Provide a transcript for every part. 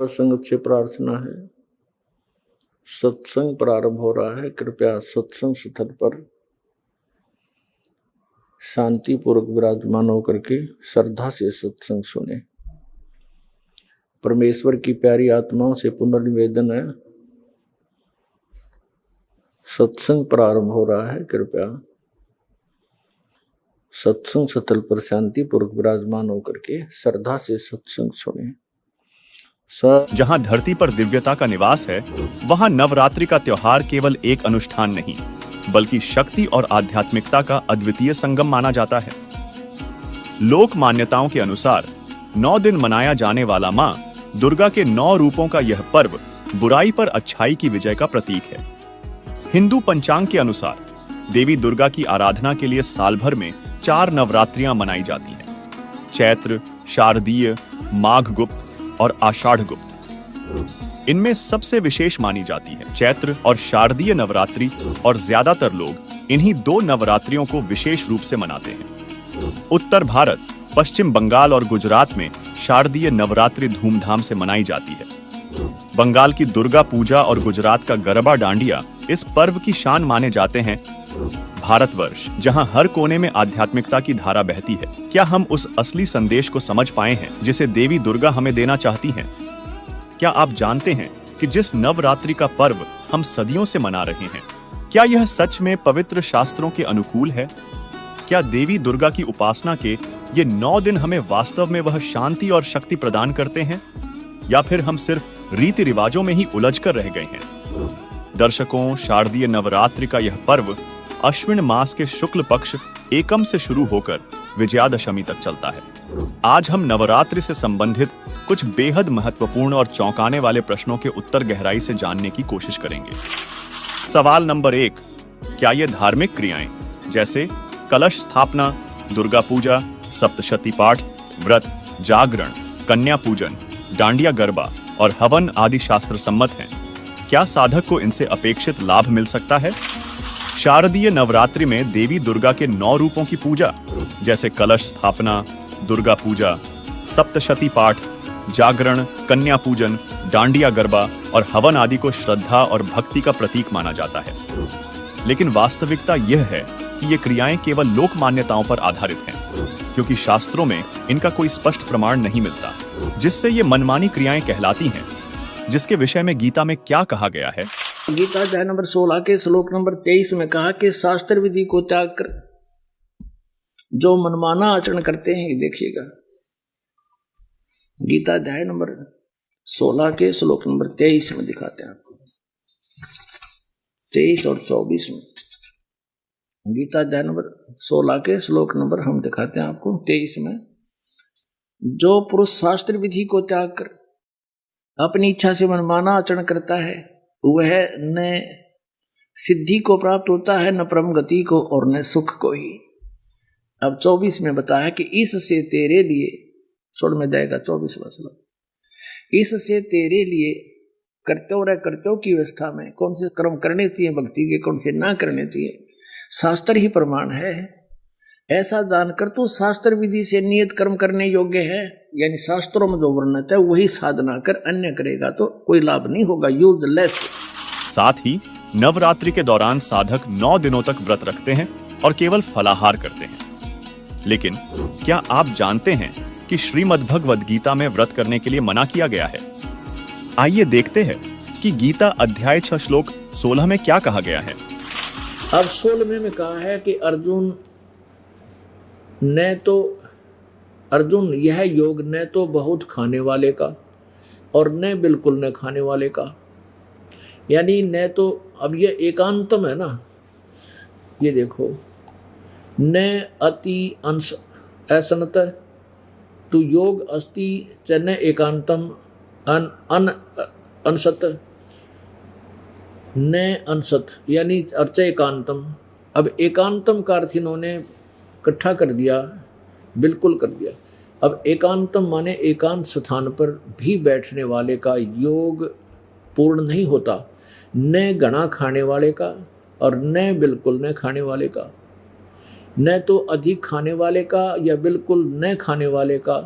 संगत से प्रार्थना है। सत्संग प्रारंभ हो रहा है। कृपया सत्संग स्थल पर शांतिपूर्वक विराजमान होकर के श्रद्धा से सत्संग सुने। परमेश्वर की प्यारी आत्माओं से पुनर्निवेदन है, सत्संग प्रारंभ हो रहा है। कृपया सत्संग स्थल पर शांतिपूर्वक विराजमान होकर के श्रद्धा से सत्संग सुने। जहां धरती पर दिव्यता का निवास है, वहां नवरात्रि का त्योहार केवल एक अनुष्ठान नहीं, बल्कि शक्ति और आध्यात्मिकता का अद्वितीय संगम माना जाता है। लोक मान्यताओं के अनुसार 9 दिन मनाया जाने वाला मां दुर्गा के 9 रूपों का यह पर्व बुराई पर अच्छाई की विजय का प्रतीक है। हिंदू पंचांग के अनुसार देवी दुर्गा की आराधना के लिए साल भर में 4 नवरात्रियां मनाई जाती हैं: चैत्र, शारदीय, माघ गुप्त और आषाढ़ गुप्त। इनमें सबसे विशेष मानी जाती है चैत्र और शारदीय नवरात्रि, और ज्यादातर लोग इन्हीं 2 नवरात्रियों को विशेष रूप से मनाते हैं। उत्तर भारत, पश्चिम बंगाल और गुजरात में शारदीय नवरात्रि धूमधाम से मनाई जाती है। बंगाल की दुर्गा पूजा और गुजरात का गरबा डांडिया इस पर्व की शान माने जाते हैं। भारतवर्ष, जहां हर कोने में आध्यात्मिकता की धारा बहती है, क्या हम उस असली संदेश को समझ पाए हैं जिसे देवी दुर्गा हमें देना चाहती हैं? क्या आप जानते हैं कि जिस नवरात्रि का पर्व हम सदियों से मना रहे हैं, क्या यह सच में पवित्र शास्त्रों के अनुकूल है? क्या देवी दुर्गा की उपासना के ये 9 दिन हमें वास्तव में वह शांति और शक्ति प्रदान करते हैं, या फिर हम सिर्फ रीति रिवाजों में ही उलझ कर रह गए हैं? दर्शकों, शारदीय नवरात्रि का यह पर्व अश्विन मास के शुक्ल पक्ष एकम से शुरू होकर विजयादशमी तक चलता है। आज हम नवरात्रि से संबंधित कुछ बेहद महत्वपूर्ण और चौंकाने वाले प्रश्नों के उत्तर गहराई से जानने की कोशिश करेंगे। सवाल नंबर 1, क्या ये धार्मिक क्रियाएं जैसे कलश स्थापना, दुर्गा पूजा, सप्तशती पाठ, व्रत, जागरण, कन्या पूजन, डांडिया गरबा और हवन आदि शास्त्र सम्मत हैं? क्या साधक को इनसे अपेक्षित लाभ मिल सकता है? शारदीय नवरात्रि में देवी दुर्गा के 9 रूपों की पूजा जैसे कलश स्थापना, दुर्गा पूजा, सप्तशती पाठ, जागरण, कन्या पूजन, डांडिया गरबा और हवन आदि को श्रद्धा और भक्ति का प्रतीक माना जाता है। लेकिन वास्तविकता यह है कि ये क्रियाएं केवल लोक मान्यताओं पर आधारित हैं, क्योंकि शास्त्रों में इनका कोई स्पष्ट प्रमाण नहीं मिलता, जिससे ये मनमानी क्रियाएं कहलाती हैं। जिसके विषय में गीता में क्या कहा गया है? गीता अध्याय नंबर 16 के श्लोक नंबर 23 में कहा कि शास्त्र विधि को त्याग कर जो मनमाना आचरण करते हैं, देखिएगा गीता अध्याय नंबर 16 के श्लोक नंबर 23 में दिखाते हैं आपको, 23 और 24 में। गीता अध्याय नंबर 16 के श्लोक नंबर हम दिखाते हैं आपको 23 में। जो पुरुष शास्त्र विधि को त्याग कर अपनी इच्छा से मनमाना आचरण करता है, वह न सिद्धि को प्राप्त होता है, न परम गति को, और न सुख को ही। अब 24 में बताया कि इससे तेरे लिए, छोड़ में जाएगा 24वां श्लोक, इससे तेरे लिए कर्तव्य की व्यवस्था में कौन से कर्म करने चाहिए भक्ति के, कौन से ना करने चाहिए, शास्त्र ही प्रमाण है। ऐसा जानकर तो शास्त्र विधि से नियत कर्म करने योग्य है, यानी शास्त्रों में जो वर्णित है वही साधना कर अन्य करेगा तो कोई लाभ नहीं होगा, यूजलेस। साथ ही नवरात्रि के दौरान साधक 9 दिनों तक व्रत रखते हैं और केवल फलाहार करते हैं। लेकिन क्या आप जानते हैं कि श्रीमद् भगवद गीता में व्रत करने के लिए मना किया गया है? आइए देखते हैं कि गीता अध्याय 6 श्लोक 16 में क्या कहा गया है। अब 16 में कहा है कि अर्जुन यह योग न तो बहुत खाने वाले का और न बिल्कुल न खाने वाले का, यानी न तो, अब ये एकांतम है ना, ये देखो, न अति अंश असनत तु योग अस्ति च न एकांतम अन अंशत न अंशत, यानी अर्च एकांतम। अब एकांतम का अर्थ इन्होंने इकट्ठा कर दिया, बिल्कुल कर दिया। अब एकांतम माने एकांत स्थान पर भी बैठने वाले का योग पूर्ण नहीं होता, न घना खाने वाले का और न बिल्कुल न खाने वाले का, न तो अधिक खाने वाले का या बिल्कुल न खाने वाले का,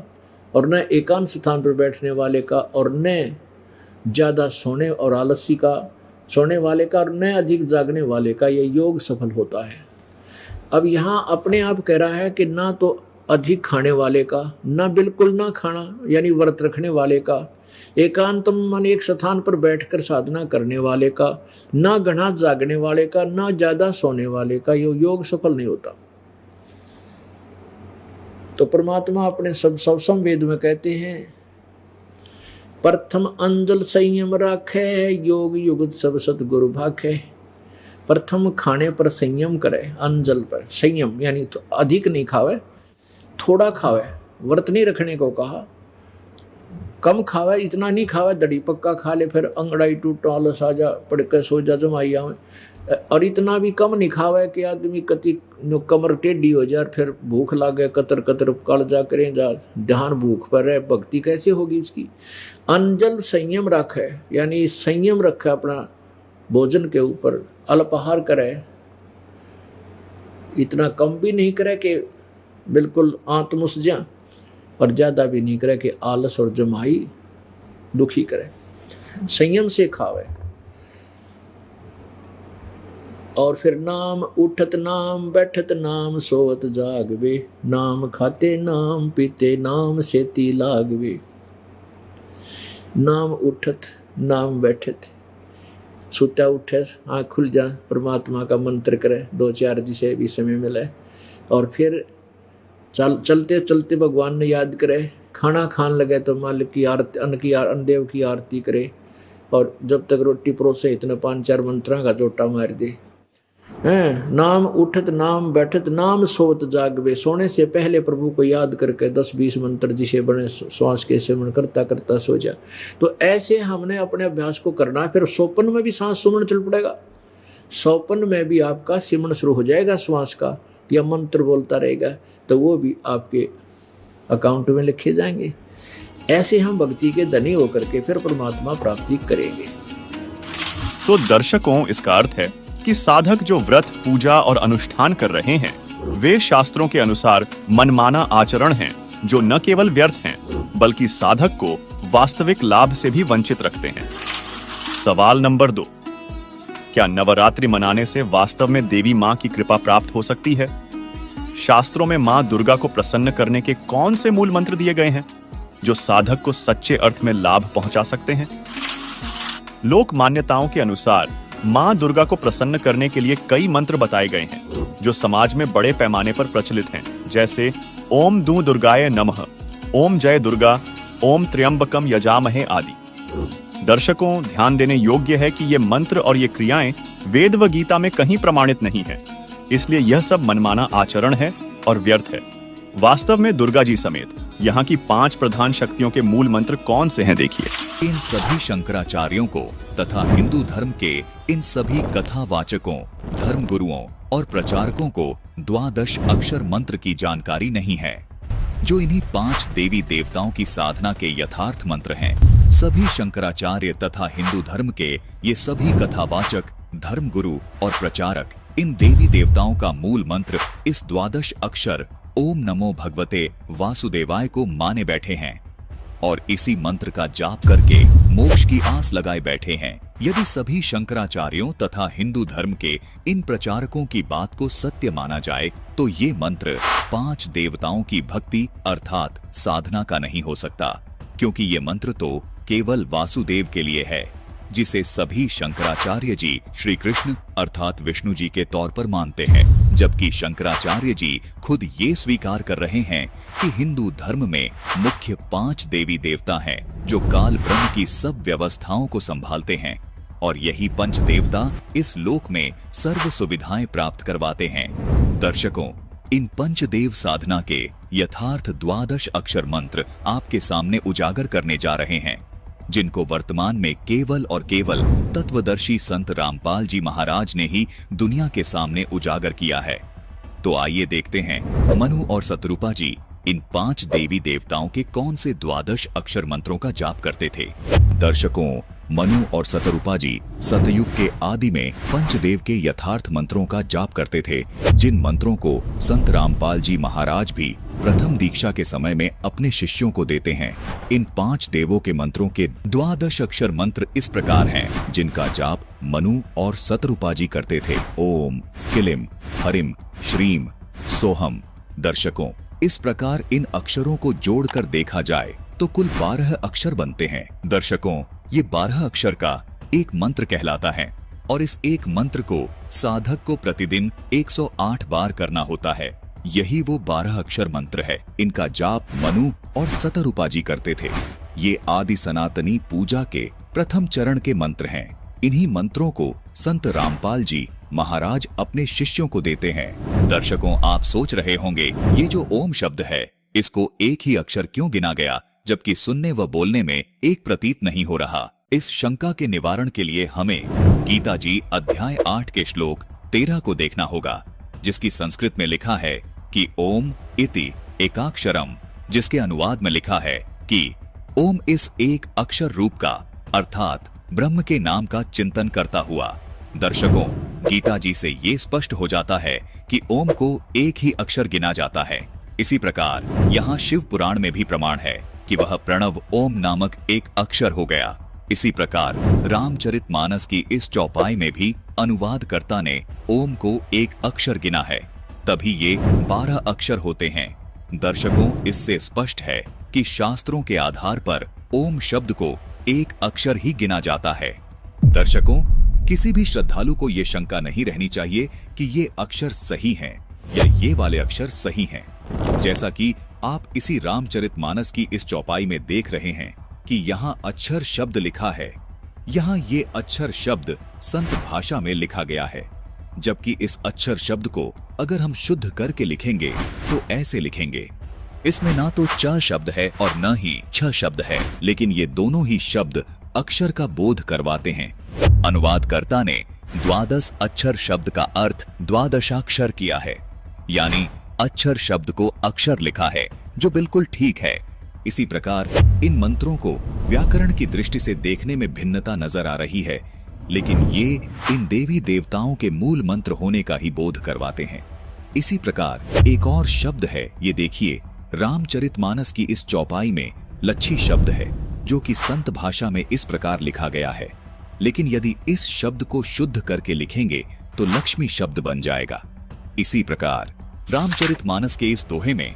और न एकांत स्थान पर बैठने वाले का, और न ज्यादा सोने और आलसी का, सोने वाले का और न अधिक जागने वाले का ये योग सफल होता है। अब यहाँ अपने आप कह रहा है कि ना तो अधिक खाने वाले का, ना बिल्कुल ना खाना यानी व्रत रखने वाले का, एकांत मन एक स्थान पर बैठकर साधना करने वाले का, ना घना जागने वाले का, ना ज्यादा सोने वाले का ये योग सफल नहीं होता। तो परमात्मा अपने सब वेद में कहते हैं, प्रथम अंजल संयम राखे, योग युगत सब सतगुरु भाखे। प्रथम खाने पर संयम करे, अंजल पर संयम यानी तो अधिक नहीं खावे, थोड़ा खावे। व्रत नहीं रखने को कहा, कम खावे, इतना नहीं खावे दड़ी पक्का खा ले फिर अंगड़ाई टूट आलस आ जा, पड़ के सो जा जमाई आवे, और इतना भी कम नहीं खावे कि आदमी कति कमर टेढ़ी हो जाए, फिर भूख लागे कतर कतर कल जा करें जा, ध्यान भूख पर है, भक्ति कैसे होगी उसकी। अंजल संयम रखे यानी संयम रखे अपना भोजन के ऊपर, अल्पाहार करे, इतना कम भी नहीं करे कि बिल्कुल आत्मुस जा, और ज्यादा भी नहीं करे कि आलस और जमाई दुखी करे। संयम से खावे। और फिर नाम उठत नाम बैठत नाम सोवत जागवे, नाम खाते नाम पीते नाम सेती लागवे। नाम उठत नाम बैठत, सुता उठे आँख खुल जा, परमात्मा का मंत्र करे, 2-4 जिसे भी समय मिले, और फिर चलते चलते भगवान ने याद करे, खाना खान लगे तो मालिक की आरती, अन्नदेव की आरती करे, और जब तक रोटी परोसे इतने 5-4 मंत्रा का जोटा मार दे। हैं नाम उठत नाम बैठत नाम सोवत जागवे, सोने से पहले प्रभु को याद करके 10-20 मंत्र जिसे बने श्वास के सेवन करता करता सो जा। तो ऐसे हमने अपने अभ्यास को करना है। फिर सोपन में भी सांस सुमन चल पड़ेगा, सोपन में भी आपका सिमरण शुरू हो जाएगा श्वास का, या मंत्र बोलता रहेगा, तो वो भी आपके अकाउंट में लिखे जाएंगे। ऐसे हम भक्ति के धनी होकर के फिर परमात्मा प्राप्ति करेंगे। तो दर्शकों, इसका अर्थ है कि साधक जो व्रत पूजा और अनुष्ठान कर रहे हैं वे शास्त्रों के अनुसार मनमाना आचरण हैं, जो न केवल व्यर्थ हैं बल्कि साधक को वास्तविक लाभ से भी वंचित रखते हैं। सवाल नंबर 2, क्या नवरात्रि मनाने से वास्तव में देवी मां की कृपा प्राप्त हो सकती है? शास्त्रों में मां दुर्गा को प्रसन्न करने के कौन से मूल मंत्र दिए गए हैं जो साधक को सच्चे अर्थ में लाभ पहुंचा सकते हैं? लोक मान्यताओं के अनुसार मां दुर्गा को प्रसन्न करने के लिए कई मंत्र बताए गए हैं जो समाज में बड़े पैमाने पर प्रचलित हैं, जैसे ओम दू दुर्गाय नमः, ओम जय दुर्गा, ओम त्र्यंबकम यजामहे आदि। दर्शकों, ध्यान देने योग्य है कि ये मंत्र और ये क्रियाएं वेद व गीता में कहीं प्रमाणित नहीं है, इसलिए यह सब मनमाना आचरण है और व्यर्थ है। वास्तव में दुर्गा जी समेत यहाँ की 5 प्रधान शक्तियों के मूल मंत्र कौन से हैं, देखिए। इन सभी शंकराचार्यों को तथा हिंदू धर्म के इन सभी कथावाचकों, धर्म गुरुओं और प्रचारकों को 12 अक्षर मंत्र की जानकारी नहीं है, जो इन्हीं 5 देवी देवताओं की साधना के यथार्थ मंत्र हैं। सभी शंकराचार्य तथा हिंदू धर्म के ये सभी कथावाचक, धर्म गुरु और प्रचारक इन देवी देवताओं का मूल मंत्र इस 12 अक्षर ओम नमो भगवते वासुदेवाय को माने बैठे हैं और इसी मंत्र का जाप करके मोक्ष की आस लगाए बैठे हैं। यदि सभी शंकराचार्यों तथा हिंदू धर्म के इन प्रचारकों की बात को सत्य माना जाए तो ये मंत्र 5 देवताओं की भक्ति अर्थात साधना का नहीं हो सकता, क्योंकि ये मंत्र तो केवल वासुदेव के लिए है, जिसे सभी शंकराचार्य जी श्री कृष्ण अर्थात विष्णु जी के तौर पर मानते हैं, जबकि शंकराचार्य जी खुद ये स्वीकार कर रहे हैं कि हिंदू धर्म में मुख्य 5 देवी देवता हैं जो काल ब्रह्म की सब व्यवस्थाओं को संभालते हैं, और यही पंच देवता इस लोक में सर्व सुविधाएं प्राप्त करवाते हैं। दर्शकों, इन पंचदेव साधना के यथार्थ 12 अक्षर मंत्र आपके सामने उजागर करने जा रहे हैं, जिनको वर्तमान में केवल और केवल तत्वदर्शी संत रामपाल जी महाराज ने ही दुनिया के सामने उजागर किया है। तो आइए देखते हैं मनु और शतरूपा जी इन 5 देवी देवताओं के कौन से 12 अक्षर मंत्रों का जाप करते थे। दर्शकों, मनु और शतरूपा जी सतयुग के आदि में पंचदेव के यथार्थ मंत्रों का जाप करते थे, जिन मंत्रों को संत रामपाल जी महाराज भी प्रथम दीक्षा के समय में अपने शिष्यों को देते हैं। इन 5 देवों के मंत्रों के 12 अक्षर मंत्र इस प्रकार हैं, जिनका जाप मनु और सतरूपाजी करते थे। ओम, किलिम, हरिम, श्रीम, सोहम। दर्शकों, इस प्रकार इन अक्षरों को जोड़कर देखा जाए तो कुल 12 अक्षर बनते हैं। दर्शकों, ये 12 अक्षर का एक मंत्र कहलाता है और इस एक मंत्र को साधक को प्रतिदिन 108 बार करना होता है। यही वो 12 अक्षर मंत्र है। इनका जाप मनु और सतरूपाजी करते थे। ये आदि सनातनी पूजा के प्रथम चरण के मंत्र हैं। इन्हीं मंत्रों को संत रामपाल जी महाराज अपने शिष्यों को देते हैं। दर्शकों, आप सोच रहे होंगे ये जो ओम शब्द है, इसको एक ही अक्षर क्यों गिना गया, जबकि सुनने व बोलने में एक प्रतीत नहीं हो रहा। इस शंका के निवारण के लिए हमें गीता जी अध्याय 8 के श्लोक 13 को देखना होगा, जिसकी संस्कृत में लिखा है कि ओम इति एकाक्षरम, जिसके अनुवाद में लिखा है कि ओम इस एक अक्षर रूप का अर्थात ब्रह्म के नाम का चिंतन करता हुआ। दर्शकों, गीता जी से ये स्पष्ट हो जाता है कि ओम को एक ही अक्षर गिना जाता है। इसी प्रकार यहाँ शिव पुराण में भी प्रमाण है कि वह प्रणव ओम नामक एक अक्षर हो गया। इसी प्रकार रामचरितमानस की इस चौपाई में भी अनुवादकर्ता ने ओम को एक अक्षर गिना है, तभी ये 12 अक्षर होते हैं। दर्शकों, इससे स्पष्ट है कि शास्त्रों के आधार पर ओम शब्द को एक अक्षर ही गिना जाता है। दर्शकों, किसी भी श्रद्धालु को ये शंका नहीं रहनी चाहिए कि ये अक्षर सही हैं या ये वाले अक्षर सही हैं। जैसा कि आप इसी रामचरितमानस की इस चौपाई में देख रहे हैं कि यहाँ अक्षर शब्द लिखा है, यहाँ ये अक्षर शब्द संत भाषा में लिखा गया है, जबकि इस अक्षर शब्द को अगर हम शुद्ध करके लिखेंगे तो ऐसे लिखेंगे। इसमें ना तो च शब्द है और न ही छ शब्द है, लेकिन ये दोनों ही शब्द अक्षर का बोध करवाते हैं। अनुवादकर्ता ने 12 अक्षर शब्द का अर्थ द्वादशाक्षर किया है, यानी अक्षर शब्द को अक्षर लिखा है, जो बिल्कुल ठीक है। इसी प्रकार इन मंत्रों को व्याकरण की दृष्टि से देखने में भिन्नता नजर आ रही है, लेकिन ये इन देवी देवताओं के मूल मंत्र होने का ही बोध करवाते हैं। इसी प्रकार एक और शब्द है, ये देखिए, रामचरितमानस की इस चौपाई में लच्छी शब्द है, जो कि संत भाषा में इस प्रकार लिखा गया है, लेकिन यदि इस शब्द को शुद्ध करके लिखेंगे तो लक्ष्मी शब्द बन जाएगा। इसी प्रकार रामचरितमानस के इस दोहे में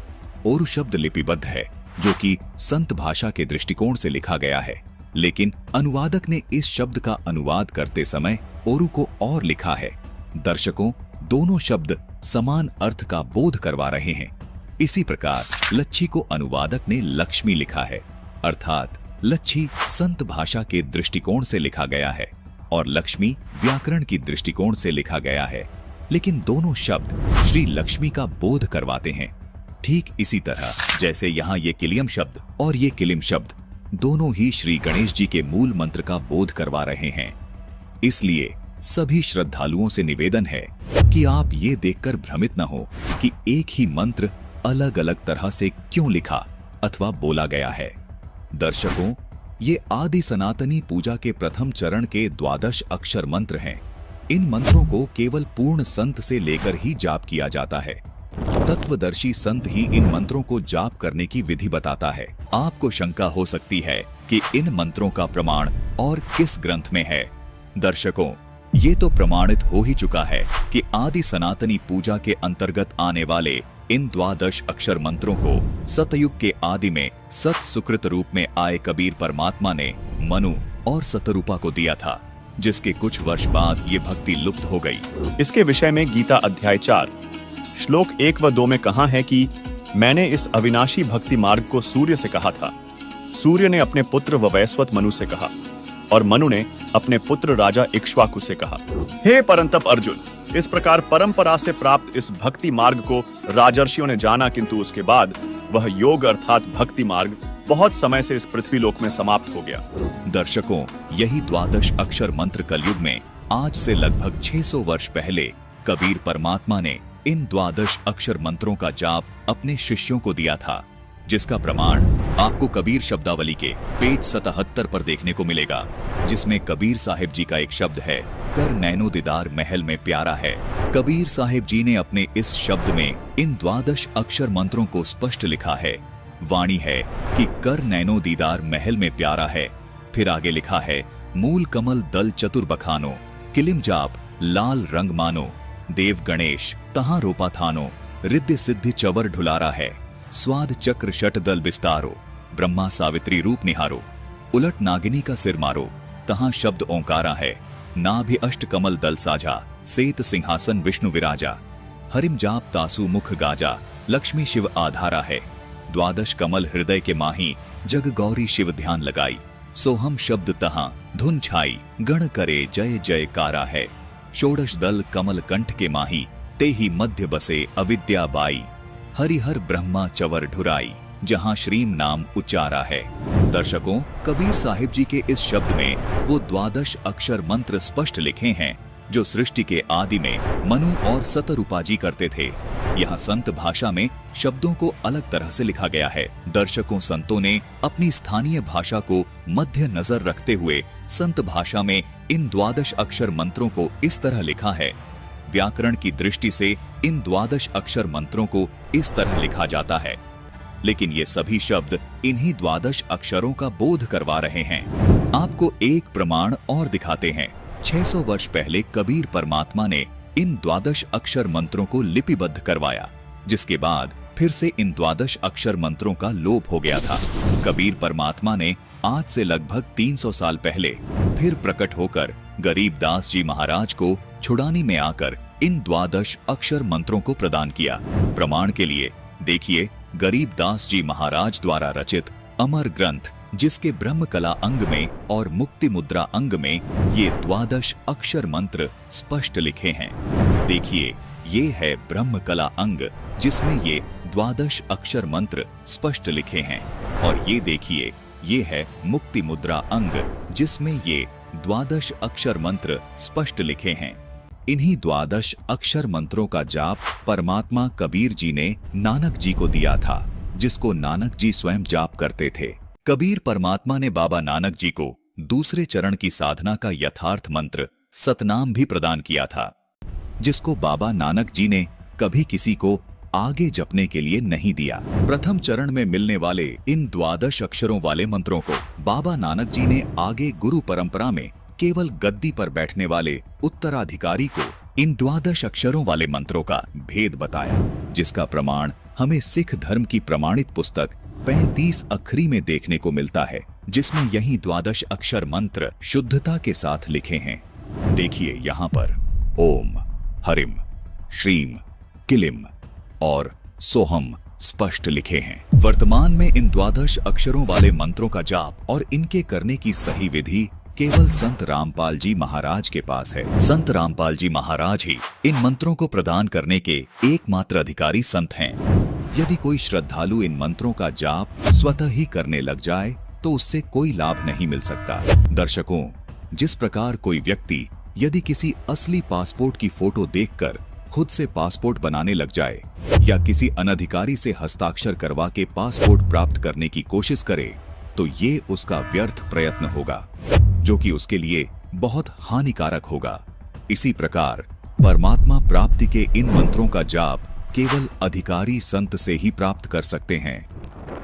ओरु शब्द लिपिबद्ध है, जो कि संत भाषा के दृष्टिकोण से लिखा गया है, लेकिन अनुवादक ने इस शब्द का अनुवाद करते समय ओरु को और लिखा है। दर्शकों, दोनों शब्द समान अर्थ का बोध करवा रहे हैं। इसी प्रकार लच्छी को अनुवादक ने लक्ष्मी लिखा है, अर्थात लच्छी संत भाषा के दृष्टिकोण से लिखा गया है और लक्ष्मी व्याकरण की दृष्टिकोण से लिखा गया है, लेकिन दोनों शब्द श्री लक्ष्मी का बोध करवाते हैं। ठीक इसी तरह जैसे यहाँ ये किलियम शब्द और ये किलिम शब्द दोनों ही श्री गणेश जी के मूल मंत्र का बोध करवा रहे हैं। इसलिए सभी श्रद्धालुओं से निवेदन है कि आप ये देखकर भ्रमित न हो कि एक ही मंत्र अलग अलग तरह से क्यों लिखा अथवा बोला गया है। दर्शकों, ये आदि सनातनी पूजा के प्रथम चरण के 12 अक्षर मंत्र हैं। इन मंत्रों को केवल पूर्ण संत से लेकर ही जाप किया जाता है। तत्वदर्शी संत ही इन मंत्रों को जाप करने की विधि बताता है। आपको शंका हो सकती है कि इन मंत्रों का प्रमाण और किस ग्रंथ में है। दर्शकों, ये तो प्रमाणित हो ही चुका है कि आदि सनातनी पूजा के अंतर्गत आने वाले इन 12 अक्षर मंत्रों को सतयुग के आदि में सत सुकृत रूप में आए कबीर परमात्मा ने मनु और सतरूपा को दिया था, जिसके कुछ वर्ष बाद ये भक्ति लुप्त हो गई। इसके विषय में गीता अध्याय 4 श्लोक 1 व 2 में कहा है कि मैंने इस अविनाशी भक्ति मार्ग को सूर्य से कहा था। सूर्य ने अपने पुत्र वैवस्वत मनु से कहा और मनु ने अपने पुत्र राजा इक्ष्वाकु से कहा। हे परंतप अर्जुन, इस प्रकार परंपरा से प्राप्त इस भक्ति मार्ग को राजर्षियों ने जाना, किंतु उसके बाद वह योग अर्थात भक्ति मार्ग बहुत समय से इस पृथ्वी लोक में समाप्त हो गया। दर्शकों, यही 12 अक्षर मंत्र कलयुग में आज से लगभग 600 वर्ष पहले कबीर परमात्मा ने इन 12 अक्षर मंत्रों का जाप अपने शिष्यों को दिया था, जिसका प्रमाण आपको कबीर शब्दावली के पेज 77 पर देखने को मिलेगा, जिसमें कबीर साहिब जी का एक शब्द है कर नैनो दीदार महल में प्यारा है। कबीर साहिब जी ने अपने इस शब्द में इन द्वादश अक्षर मंत्रों को स्पष्ट लिखा है। वाणी है कि कर नैनो दीदार महल में प्यारा है। फिर आगे लिखा है, मूल कमल दल चतुर बखानो, किलिम जाप लाल रंग मानो, देव गणेश तहां रोपा थानो, रिद्धि सिद्धि चवर ढुलारा है, स्वाद चक्र शट दल बिस्तारो, ब्रह्मा सावित्री रूप निहारो, उलट नागिनी का सिर मारो, तहां शब्द ओंकारा है, नाभि अष्ट कमल दल साझा, सेत सिंहासन विष्णु विराजा, हरिम जाप तासु मुख गाजा, लक्ष्मी शिव आधारा है, द्वादश कमल हृदय के माही, जग गौरी शिव ध्यान लगाई, सोहम शब्द तहां धुन छाई, गण करे जय जयकारा है, षोडश दल कमल कंठ के माही, ते ही मध्य बसे अविद्या बाई, हरिहर ब्रह्मा चवर ढुराई, जहां श्रीम नाम उच्चारा है। दर्शकों, कबीर साहिब जी के इस शब्द में वो द्वादश अक्षर मंत्र स्पष्ट लिखे हैं जो सृष्टि के आदि में मनु और सतरूपाजी करते थे। यहाँ संत भाषा में शब्दों को अलग तरह से लिखा गया है। दर्शकों, संतों ने अपनी स्थानीय भाषा को मध्य नजर रखते हुए संत भाषा में इन द्वादश अक्षर मंत्रों को इस तरह लिखा है। व्याकरण की दृष्टि से इन द्वादश अक्षर मंत्रों को इस तरह लिखा जाता है, लेकिन ये सभी शब्द इन्हीं द्वादश अक्षरों का बोध करवा रहे हैं। आपको एक प्रमाण और दिखाते हैं। 600 वर्ष पहले कबीर परमात्मा ने इन द्वादश अक्षर मंत्रों को लिपिबद्ध करवाया, जिसके बाद फिर से इन द्वादश अक्षर मंत्रों का लोप हो गया था। कबीर परमात्मा ने आज से लगभग 300 साल पहले फिर प्रकट होकर गरीबदास जी महाराज को छुड़ानी में आकर इन द्वादश अक्षर मंत्रों को प्रदान किया। प्रमाण के लिए देखिए गरीबदास जी महाराज द्वारा रचित अमर ग्रंथ, जिसके ब्रह्म कला अंग में और मुक्ति मुद्रा अंग में ये द्वादश अक्षर मंत्र स्पष्ट लिखे हैं। देखिए, ये है ब्रह्म कला अंग जिसमें ये द्वादश अक्षर मंत्र स्पष्ट लिखे हैं, और ये देखिए, ये है मुक्ति मुद्रा अंग जिसमें ये द्वादश अक्षर मंत्र स्पष्ट लिखे हैं। इन्हीं द्वादश अक्षर मंत्रों का जाप परमात्मा कबीर जी ने नानक जी को दिया था, जिसको नानक जी स्वयं जाप करते थे। कबीर परमात्मा ने बाबा नानक जी को दूसरे चरण की साधना का यथार्थ मंत्र सतनाम भी प्रदान किया था, जिसको बाबा नानक जी ने कभी किसी को आगे जपने के लिए नहीं दिया। प्रथम चरण में मिलने वाले इन द्वादश अक्षरों वाले मंत्रों को बाबा नानक जी ने आगे गुरु परंपरा में केवल गद्दी पर बैठने वाले उत्तराधिकारी को इन द्वादश अक्षरों वाले मंत्रों का भेद बताया, जिसका प्रमाण हमें सिख धर्म की प्रमाणित पुस्तक 35 अखरी में देखने को मिलता है, जिसमें यही द्वादश अक्षर मंत्र शुद्धता के साथ लिखे हैं। देखिए यहाँ पर ओम, हरिम, श्रीम, किलिम और सोहम स्पष्ट लिखे हैं। वर्तमान में इन द्वादश अक्षरों वाले मंत्रों का जाप और इनके करने की सही विधि केवल संत रामपाल जी महाराज के पास है। संत रामपाल जी महाराज ही इन मंत्रों को प्रदान करने के एकमात्र अधिकारी संत हैं। यदि कोई श्रद्धालु इन मंत्रों का जाप स्वतः ही करने लग जाए तो उससे कोई लाभ नहीं मिल सकता। दर्शकों, जिस प्रकार कोई व्यक्ति यदि किसी असली पासपोर्ट की फोटो देखकर खुद से पासपोर्ट बनाने लग जाए या किसी अनधिकारी से हस्ताक्षर करवा के पासपोर्ट प्राप्त करने की कोशिश करे, तो ये उसका व्यर्थ प्रयत्न होगा, जो कि उसके लिए बहुत हानिकारक होगा। इसी प्रकार परमात्मा प्राप्ति के इन मंत्रों का जाप केवल अधिकारी संत से ही प्राप्त कर सकते हैं,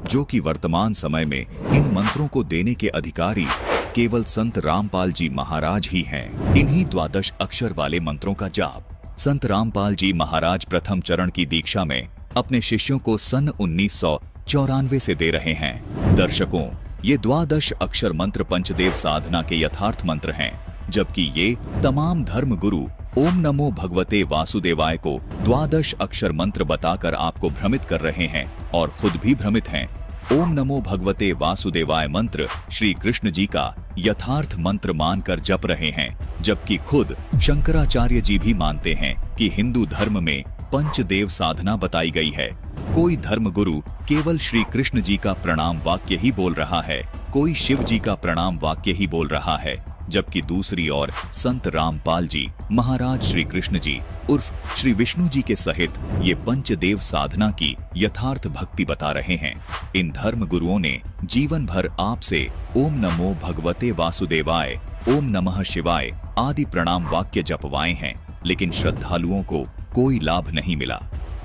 जो कि वर्तमान समय में इन मंत्रों को देने के अधिकारी केवल संत रामपाल जी महाराज ही हैं। इन्हीं द्वादश अक्षर वाले मंत्रों का जाप संत रामपाल जी महाराज प्रथम चरण की दीक्षा में अपने शिष्यों को सन 1994 से दे रहे हैं। दर्शकों, ये द्वादश अक्षर मंत्र पंचदेव साधना के यथार्थ मंत्र हैं, जबकि ये तमाम धर्म गुरु ओम नमो भगवते वासुदेवाय को द्वादश अक्षर मंत्र बताकर आपको भ्रमित कर रहे हैं और खुद भी भ्रमित हैं। ओम नमो भगवते वासुदेवाय मंत्र श्री कृष्ण जी का यथार्थ मंत्र मानकर जप रहे हैं, जबकि खुद शंकराचार्य जी भी मानते हैं कि हिंदू धर्म में पंचदेव साधना बताई गई है। कोई धर्म गुरु केवल श्री कृष्ण जी का प्रणाम वाक्य ही बोल रहा है, कोई शिव जी का प्रणाम वाक्य ही बोल रहा है, जबकि दूसरी ओर संत रामपाल जी महाराज श्री कृष्ण जी उर्फ श्री विष्णु जी के सहित ये पंचदेव साधना की यथार्थ भक्ति बता रहे हैं। इन धर्म गुरुओं ने जीवन भर आपसे ओम नमो भगवते वासुदेवाय ओम नमः शिवाय आदि प्रणाम वाक्य जपवाए हैं, लेकिन श्रद्धालुओं को कोई लाभ नहीं मिला।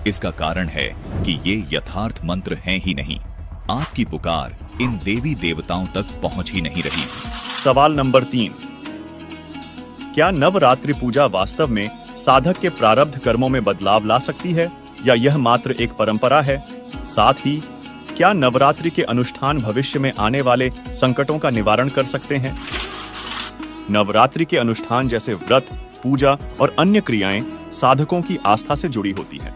इसका कारण है कि ये यथार्थ मंत्र हैं ही नहीं। आपकी पुकार इन देवी देवताओं तक पहुंच ही नहीं रही। सवाल नंबर 3, क्या नवरात्रि पूजा वास्तव में साधक के प्रारब्ध कर्मों में बदलाव ला सकती है या यह मात्र एक परंपरा है? साथ ही क्या नवरात्रि के अनुष्ठान भविष्य में आने वाले संकटों का निवारण कर सकते हैं? नवरात्रि के अनुष्ठान जैसे व्रत, पूजा और अन्य क्रियाएं साधकों की आस्था से जुड़ी होती हैं।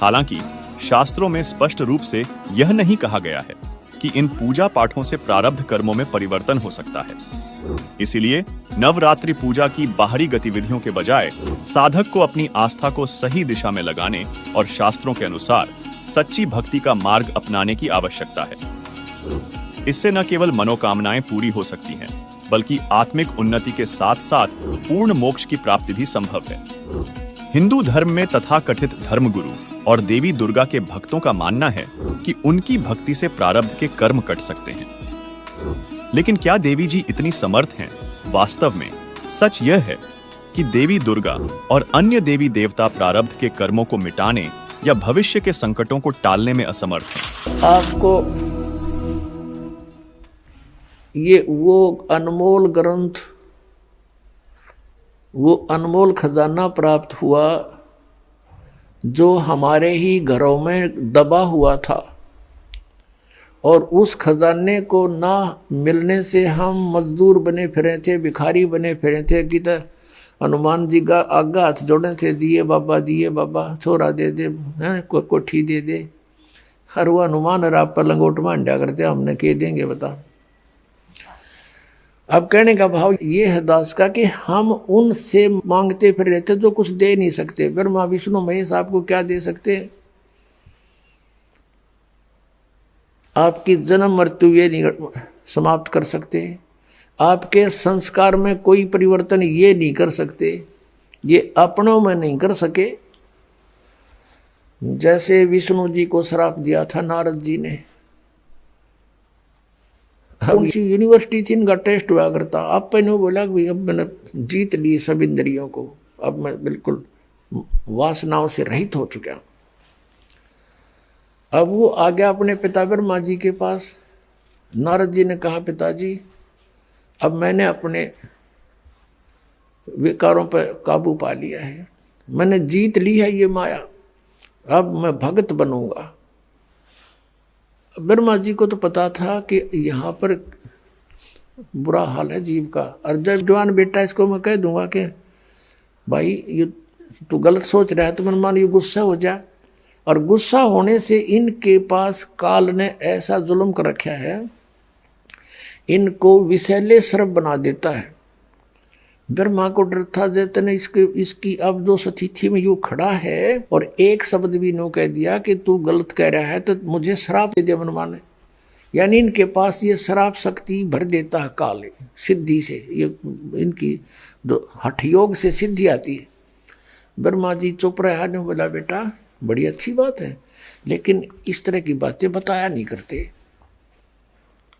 हालांकि शास्त्रों में स्पष्ट रूप से यह नहीं कहा गया है कि इन पूजा पाठों से प्रारब्ध कर्मों में परिवर्तन हो सकता है। इसीलिए नवरात्रि पूजा की बाहरी गतिविधियों के बजाय साधक को अपनी आस्था को सही दिशा में लगाने और शास्त्रों के अनुसार सच्ची भक्ति का मार्ग अपनाने की आवश्यकता है। इससे न केवल मनोकामनाएं पूरी हो सकती हैं, बल्कि आत्मिक उन्नति के साथ साथ पूर्ण मोक्ष की प्राप्ति भी संभव है। हिंदू धर्म में तथाकथित धर्मगुरु और देवी दुर्गा के भक्तों का मानना है कि उनकी भक्ति से प्रारब्ध के कर्म कट सकते हैं। लेकिन क्या देवी जी इतनी समर्थ हैं? वास्तव में सच यह है कि देवी दुर्गा और अन्य देवी देवता प्रारब्ध के कर्मों को मिटाने या भविष्य के संकटों को टालने में असमर्थ हैं। आपको ये वो अनमोल ग्रंथ, वो अनमोल खजाना प्राप्त हुआ जो हमारे ही घरों में दबा हुआ था, और उस खजाने को ना मिलने से हम मजदूर बने फिरे थे, भिखारी बने फिरे थे। कि हनुमान जी का आगा हाथ जोड़े थे, दिए बाबा छोरा दे दे, कोठी दे दे। हर वो हनुमान और आप पर लंगोट मांडा करते, हमने कह देंगे बता। अब कहने का भाव ये है दास का कि हम उनसे मांगते फिर रहते जो कुछ दे नहीं सकते। ब्रह्मा विष्णु महेश आपको क्या दे सकते? आपकी जन्म मृत्यु ये नहीं समाप्त कर सकते, आपके संस्कार में कोई परिवर्तन ये नहीं कर सकते, ये अपनों में नहीं कर सके। जैसे विष्णु जी को श्राप दिया था नारद जी ने, यूनिवर्सिटी थी, इनका टेस्ट हुआ करता। अब मैंने बोला कि अब मैंने जीत ली सब इंद्रियों को, अब मैं बिल्कुल वासनाओं से रहित हो चुका हूं। अब वो आ गया अपने पिता ब्रह्मा जी के पास। नारद जी ने कहा, पिताजी अब मैंने अपने विकारों पर काबू पा लिया है, मैंने जीत ली है ये माया, अब मैं भगत बनूंगा। ब्रह्मा जी को तो पता था कि यहाँ पर बुरा हाल है जीव का, और जब जवान बेटा इसको मैं कह दूंगा कि भाई ये तू गलत सोच रहा है, तो मन मान ये गुस्सा हो जाए, और गुस्सा होने से इनके पास काल ने ऐसा जुल्म कर रखा है, इनको विषैले सर्प बना देता है। ब्रह्मा को डर था जैतने इसकी अब जो स्थिति में यूं खड़ा है और एक शब्द भी नो कह दिया कि तू गलत कह रहा है तो मुझे श्राप दे दे मनमाने। यानी इनके पास ये श्राप शक्ति भर देता है काल सिद्धि से, ये इनकी हठ योग से सिद्धि आती है। ब्रह्मा जी चुप रहा ने बोला, बेटा बड़ी अच्छी बात है, लेकिन इस तरह की बातें बताया नहीं करते।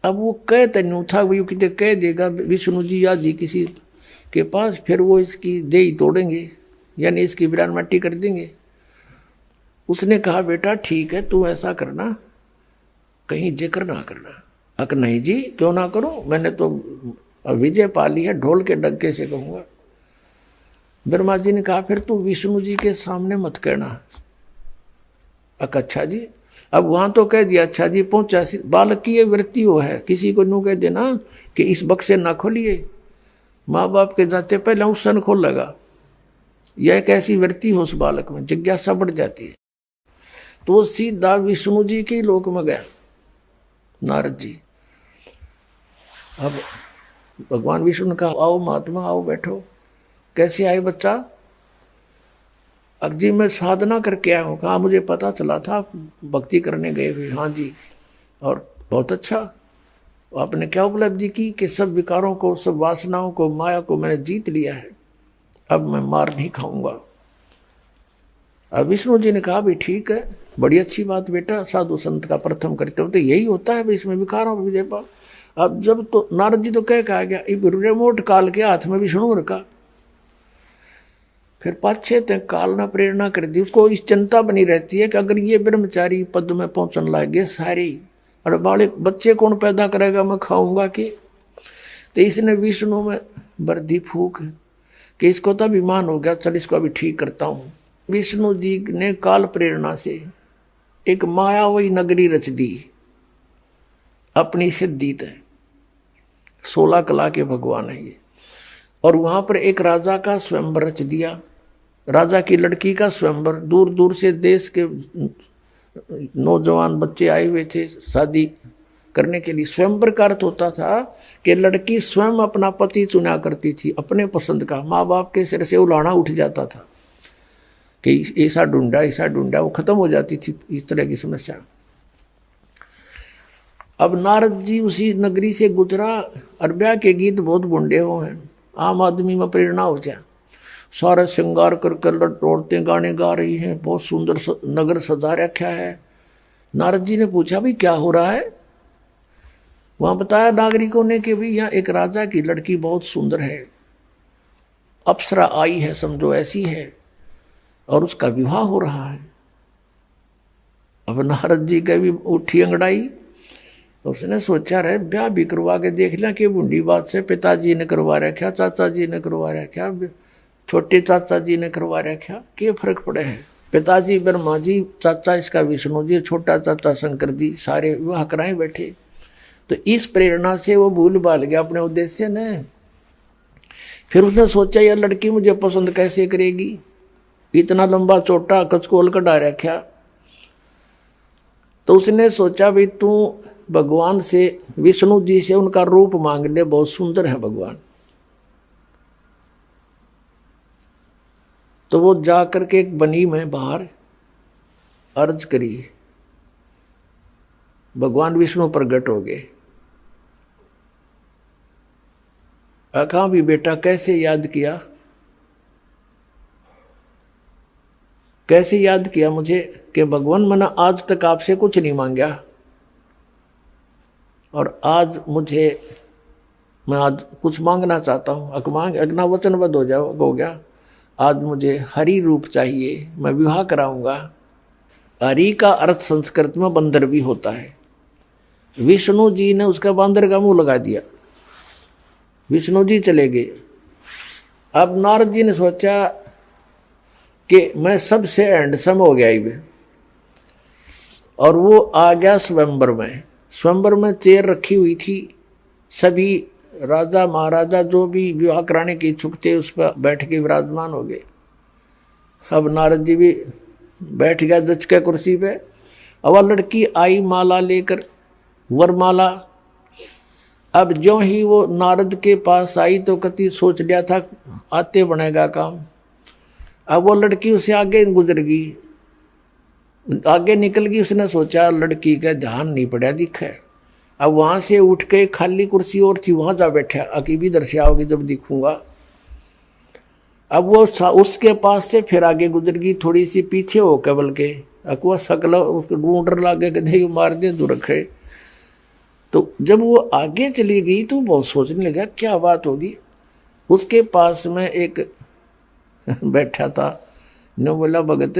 अब वो कह तनु था, वो कितने कह देगा विष्णु जी आदि किसी के पास, फिर वो इसकी देही तोड़ेंगे, यानी इसकी विरान मट्टी कर देंगे। उसने कहा, बेटा ठीक है तू ऐसा करना, कहीं जिक्र ना करना। अक नहीं जी क्यों ना करूं, मैंने तो विजय पा ली है, ढोल के डंके से कहूंगा। ब्रह्मा जी ने कहा, फिर तू विष्णु जी के सामने मत कहना। अक अच्छा जी, अब वहां तो कह दिया अच्छा जी पहुंचा। बालक की ये वृत्ति हो है, किसी को नू कह देना कि इस बक्से ना खोलिए, माँ बाप के जाते पहले उसन खोल लगा। यह एक ऐसी वृत्ति हो उस बालक में, जिज्ञासा बढ़ जाती है। तो वो सीधा विष्णु जी के लोक में गया नारद जी। अब भगवान विष्णु ने कहा, आओ महात्मा आओ बैठो। कैसे आए बच्चा? अब जी मैं साधना करके आया हूँ। कहा मुझे पता चला था भक्ति करने गए हुए। हाँ जी, और बहुत अच्छा, आपने क्या उपलब्धि की? कि सब विकारों को, सब वासनाओं को, माया को मैंने जीत लिया है, अब मैं मार नहीं खाऊंगा। अब विष्णु जी ने कहा, भी ठीक है, बड़ी अच्छी बात बेटा, साधु संत का प्रथम कर्तव्य तो यही होता है, इसमें विकारों पर विजय पा। अब जब तो नारद जी तो कह आ गया, इब रिमोट काल के हाथ में विष्णु रखा, फिर पाछे तक काल ना प्रेरणा कर दी। उसको इस चिंता बनी रहती है कि अगर ये ब्रह्मचारी पद में पहुंचने लग गए सारे, और बाले बच्चे कौन पैदा करेगा, मैं खाऊंगा कि। तो इसने विष्णु में बर्दी फूक कि इसको तो अभिमान हो गया, चल इसको अभी ठीक करता हूँ। विष्णु जी ने काल प्रेरणा से एक मायावी नगरी रच दी अपनी सिद्धि तय। 16 कला के भगवान है ये। और वहां पर एक राजा का स्वयंवर रच दिया, राजा की लड़की का स्वयंवर। दूर दूर से देश के नौजवान बच्चे आए हुए थे शादी करने के लिए। स्वयंवर का अर्थ होता था कि लड़की स्वयं अपना पति चुना करती थी अपने पसंद का। माँ बाप के सिर से उलाहना उठ जाता था कि ऐसा ढूंढा, वो खत्म हो जाती थी इस तरह की समस्या। अब नारद जी उसी नगरी से गुजरा, और ब्याह के गीत बहुत बूढ़े हो हैं, आम आदमी में प्रेरणा हो जाए। सारे श्रृंगार कर औरतें गाने गा रही हैं, बहुत सुंदर नगर सजा रखा है। नारद जी ने पूछा भाई क्या हो रहा है। वहां बताया नागरिकों ने कि भाई यहाँ एक राजा की लड़की बहुत सुंदर है, अप्सरा आई है समझो, ऐसी है, और उसका विवाह हो रहा है। अब नारद जी का भी उठी अंगड़ाई, तो उसने सोचा रहे ब्याह भी करवा के देख लिया कि बूढ़ी बात से पिताजी ने करवा रखा, चाचा जी ने करवा रखा, छोटे चाचा जी ने करवा रखा, क्या फर्क पड़े है। पिताजी ब्रह्मा जी, चाचा इसका विष्णु जी, छोटा चाचा शंकर जी, सारे विवाह कराए बैठे। तो इस प्रेरणा से वो भूल भाल गया अपने उद्देश्य ने। फिर उसने सोचा यह लड़की मुझे पसंद कैसे करेगी, इतना लंबा चोटा कचकोल कटा रखा। तो उसने सोचा भाई तू भगवान से, विष्णु जी से उनका रूप मांग ले, बहुत सुंदर है भगवान। तो वो जा करके एक बनी में बाहर अर्ज करी, भगवान विष्णु प्रकट हो गए। कहा भी बेटा कैसे याद किया, कैसे याद किया मुझे कि भगवान मैंने आज तक आपसे कुछ नहीं मांगा, और आज मैं आज कुछ मांगना चाहता हूँ। अगना वचनबद्ध हो गया। आज मुझे हरि रूप चाहिए, मैं विवाह कराऊंगा। हरि का अर्थ संस्कृत में बंदर भी होता है। विष्णु जी ने उसका बंदर का मुंह लगा दिया, विष्णु जी चले गए। अब नारद जी ने सोचा कि मैं सबसे हैंडसम हो गया ही, और वो आ गया स्वयंवर में। स्वयंवर में चेयर रखी हुई थी, सभी राजा महाराजा जो भी विवाह कराने के इच्छुक थे उस पर बैठ के विराजमान हो गए। अब नारद जी भी बैठ गया जच के कुर्सी पे। अब लड़की आई माला लेकर, वरमाला। अब जो ही वो नारद के पास आई तो कति सोच लिया था आते बनेगा काम। अब वो लड़की उसे आगे गुजर गई, आगे निकल गई। उसने सोचा लड़की का ध्यान नहीं पड़ा दिखे। अब वहां से उठ के खाली कुर्सी और थी, वहां जा बैठा, अकीब इधर से आओगी जब दिखूंगा। अब वो उसके पास से फिर आगे गुजर गई, थोड़ी सी पीछे हो के, बल्कि अकुआ सकल उसको ढूंढ लागे कि दे मार दे दूर रखे। तो जब वो आगे चली गई तो बहुत सोचने लगा क्या बात होगी। उसके पास में एक बैठा था, ने बोला भगत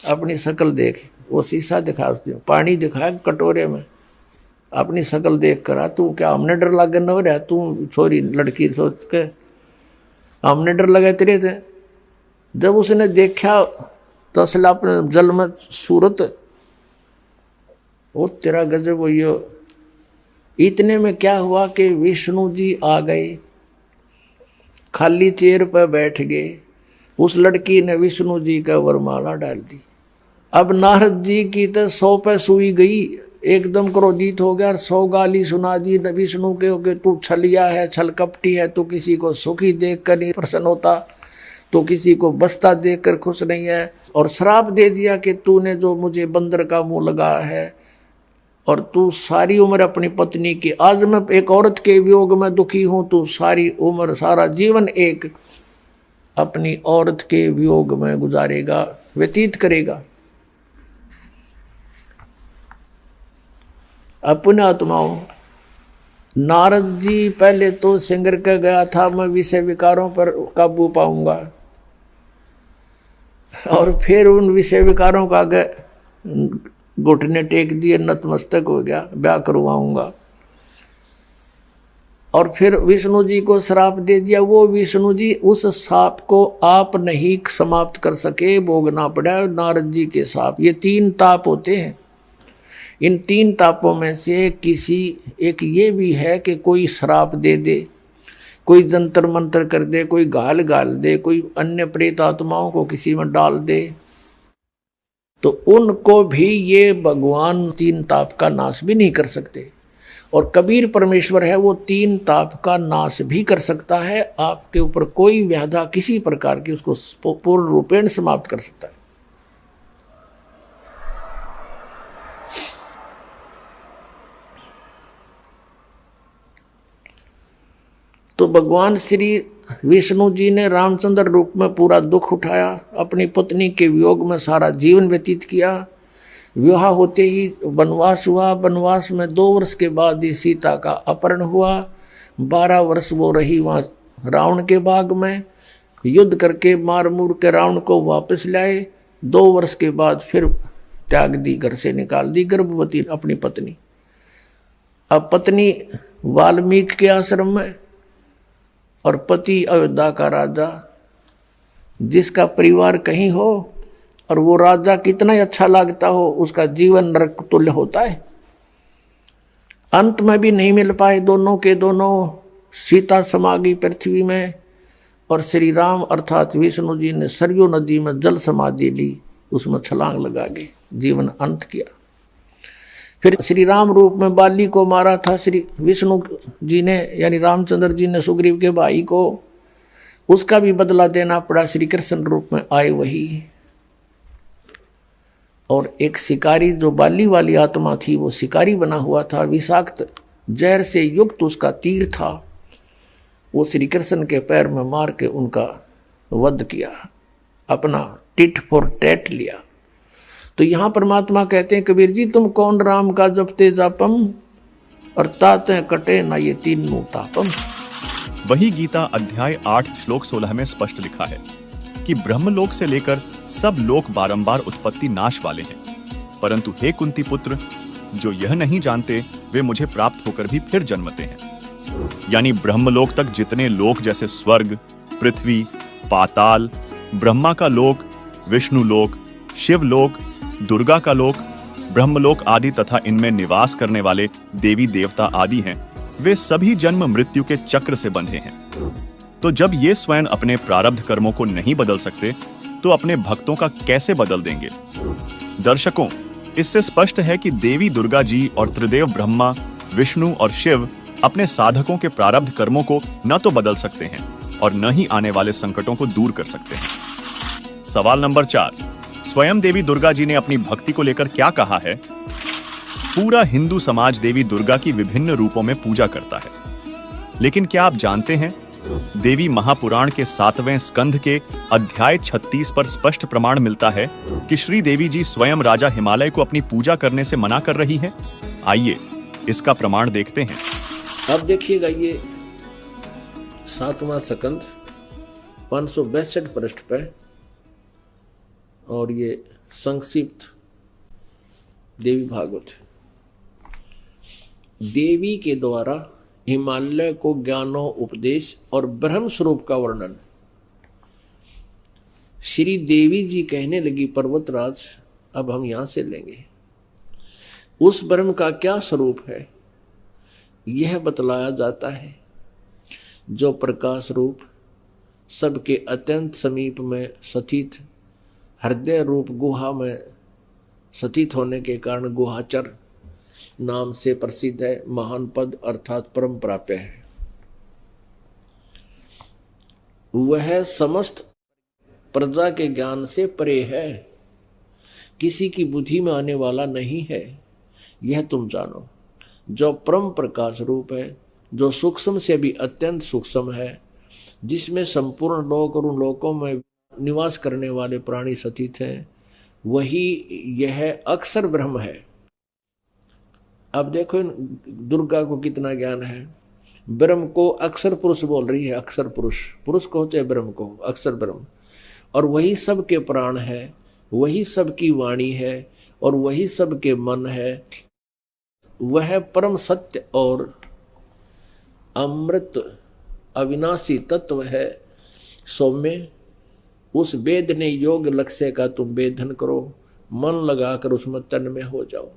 अपनी शकल देख। वो शीशा दिखा, पानी दिखाया कटोरे में, अपनी शकल देख कर तू क्या हमने डर लगे न रहा, तू छोरी लड़की सोच के हमने डर लगे तेरे थे। जब उसने देखा तो असल अपने जल में सूरत, वो तेरा गजब हो। इतने में क्या हुआ कि विष्णु जी आ गए, खाली चेयर पर बैठ गए। उस लड़की ने विष्णु जी का वरमाला डाल दी। अब नारद जी की तो 100 पे सुई गई, एकदम क्रोधित हो गया और 100 गाली सुना दी विष्णु के, तू छलिया है, छल कपटी है, तू किसी को सुखी देख कर नहीं प्रसन्न होता, तो किसी को बसता देख कर खुश नहीं है। और श्राप दे दिया कि तूने जो मुझे बंदर का मुंह लगा है, और तू सारी उम्र अपनी पत्नी की, आज मैं एक औरत के वियोग में दुखी हूं, तू सारी उम्र सारा जीवन एक अपनी औरत के वियोग में गुजारेगा, व्यतीत करेगा। अपने आत्माओं, नारद जी पहले तो सिंगर का गया था मैं विषय विकारों पर काबू पाऊंगा, और फिर उन विषय विकारों का आगे घुटने टेक दिए, नतमस्तक हो गया, ब्याह करवाऊंगा। और फिर विष्णु जी को श्राप दे दिया। वो विष्णु जी उस साप को आप नहीं समाप्त कर सके, भोगना पड़ा नारद जी के साप। ये 3 ताप होते हैं। इन 3 तापों में से किसी एक ये भी है कि कोई श्राप दे दे, कोई जंतर मंत्र कर दे, कोई गाल दे, कोई अन्य प्रेत आत्माओं को किसी में डाल दे, तो उनको भी ये भगवान 3 ताप का नाश भी नहीं कर सकते। और कबीर परमेश्वर है, वो 3 ताप का नाश भी कर सकता है। आपके ऊपर कोई व्याधा किसी प्रकार की उसको पूर्ण रूपेण समाप्त कर सकता है। तो भगवान श्री विष्णु जी ने रामचंद्र रूप में पूरा दुख उठाया, अपनी पत्नी के वियोग में सारा जीवन व्यतीत किया। विवाह होते ही वनवास हुआ। वनवास में 2 वर्ष के बाद ही सीता का अपहरण हुआ। 12 वर्ष वो रही वहाँ रावण के बाग में, युद्ध करके मार मूर के रावण को वापस लाए। 2 वर्ष के बाद फिर त्याग दी, घर से निकाल दी गर्भवती अपनी पत्नी। अब पत्नी वाल्मीकि के आश्रम में और पति अयोध्या का राजा, जिसका परिवार कहीं हो और वो राजा कितना ही अच्छा लगता हो, उसका जीवन नरक तुल्य होता है। अंत में भी नहीं मिल पाए दोनों के दोनों। सीता समा गई पृथ्वी में और श्री राम अर्थात विष्णु जी ने सरयू नदी में जल समाधि ली, उसमें छलांग लगा के जीवन अंत किया। फिर श्री राम रूप में बाली को मारा था श्री विष्णु जी ने, यानी रामचंद्र जी ने सुग्रीव के भाई को, उसका भी बदला देना पड़ा। श्री कृष्ण रूप में आए वही। और एक शिकारी जो बाली वाली आत्मा थी, वो शिकारी बना हुआ था, विषाक्त जहर से युक्त उसका तीर था, वो श्री कृष्ण के पैर में मार के उनका वध किया, अपना टिट फॉर टैट लिया। तो यहाँ परमात्मा कहते हैं, कबीर जी तुम कौन राम का जपते जापम, और ताते कटे ना ये 3 तापम। वही गीता अध्याय 8 श्लोक 16 में स्पष्ट लिखा है कि ब्रह्मलोक से लेकर सब लोक बारंबार उत्पत्ति नाश वाले हैं, परंतु हे कुंती पुत्र, जो यह नहीं जानते वे मुझे प्राप्त होकर भी फिर जन्मते हैं। यानी ब्रह्मलोक तक जितने लोक जैसे स्वर्ग, पृथ्वी, पाताल, ब्रह्मा का लोक, विष्णु लोक, शिव लोक, दुर्गा का लोक, ब्रह्मलोक आदि तथा इनमें निवास करने वाले देवी देवता आदि हैं, वे सभी जन्म मृत्यु के चक्र से बंधे हैं। तो जब ये स्वयं अपने प्रारब्ध कर्मों को नहीं बदल सकते, तो अपने भक्तों का कैसे बदल देंगे? दर्शकों, इससे स्पष्ट है कि देवी दुर्गा जी और त्रिदेव ब्रह्मा, विष्णु और शिव अपने साधकों के प्रारब्ध कर्मों को न तो बदल सकते हैं और न ही आने वाले संकटों को दूर कर सकते हैं। सवाल नंबर 4, स्वयं देवी दुर्गा जी ने अपनी भक्ति को लेकर क्या कहा है? पूरा हिंदू समाज देवी दुर्गा की विभिन्न रूपों में पूजा करता है, लेकिन क्या आप जानते हैं, देवी महापुराण के 7वें स्कंध के अध्याय 36 पर स्पष्ट प्रमाण मिलता है कि श्री देवी जी स्वयं राजा हिमालय को अपनी पूजा करने से मना कर रही हैं। आइए इसका प्रमाण देखते हैं। अब देखिएगा, ये 7वां स्कंध 562 पृष्ठ पे, और ये संक्षिप्त देवी भागवत। देवी के द्वारा हिमालय को ज्ञानो उपदेश और ब्रह्म स्वरूप का वर्णन। श्री देवी जी कहने लगी, पर्वतराज अब हम यहां से लेंगे, उस ब्रह्म का क्या स्वरूप है यह बतलाया जाता है, जो प्रकाश रूप सबके अत्यंत समीप में स्थित हृदय रूप गुहा में स्थित होने के कारण गुहाचर नाम से प्रसिद्ध है। महान पद अर्थात परम प्राप्य है। वह समस्त प्रजा के ज्ञान से परे है, किसी की बुद्धि में आने वाला नहीं है, यह तुम जानो। जो परम प्रकाश रूप है, जो सूक्ष्म से भी अत्यंत सूक्ष्म है, जिसमें संपूर्ण लोक और उन लोकों में निवास करने वाले प्राणी स्थित हैं, वही यह अक्षर ब्रह्म है। अब देखो दुर्गा को कितना ज्ञान है। ब्रह्म को अक्षर पुरुष बोल रही है, अक्षर पुरुष, पुरुष को होते ब्रह्म को अक्षर ब्रह्म, और वही सबके प्राण है, वही सबकी वाणी है, और वही सबके मन है। वह परम सत्य और अमृत अविनाशी तत्व है। सौम्य, उस वेद ने योग लक्ष्य का तुम वेधन करो, मन लगाकर उसमें तन में हो जाओ।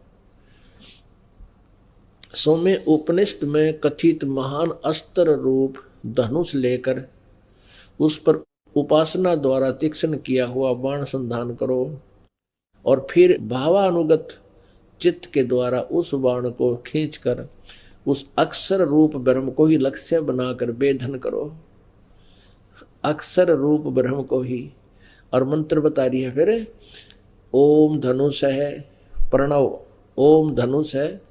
सौम्य, उपनिषद में कथित महान अस्त्र रूप धनुष लेकर उस पर उपासना द्वारा तीक्ष्ण किया हुआ बाण संधान करो, और फिर भावानुगत चित्त के द्वारा उस बाण को खींचकर उस अक्षर रूप ब्रह्म को ही लक्ष्य बनाकर वेधन करो। अक्षर रूप ब्रह्म को ही। और मंत्र बता रही है फिर, ओम धनुष है प्रणव, ओम धनुष है,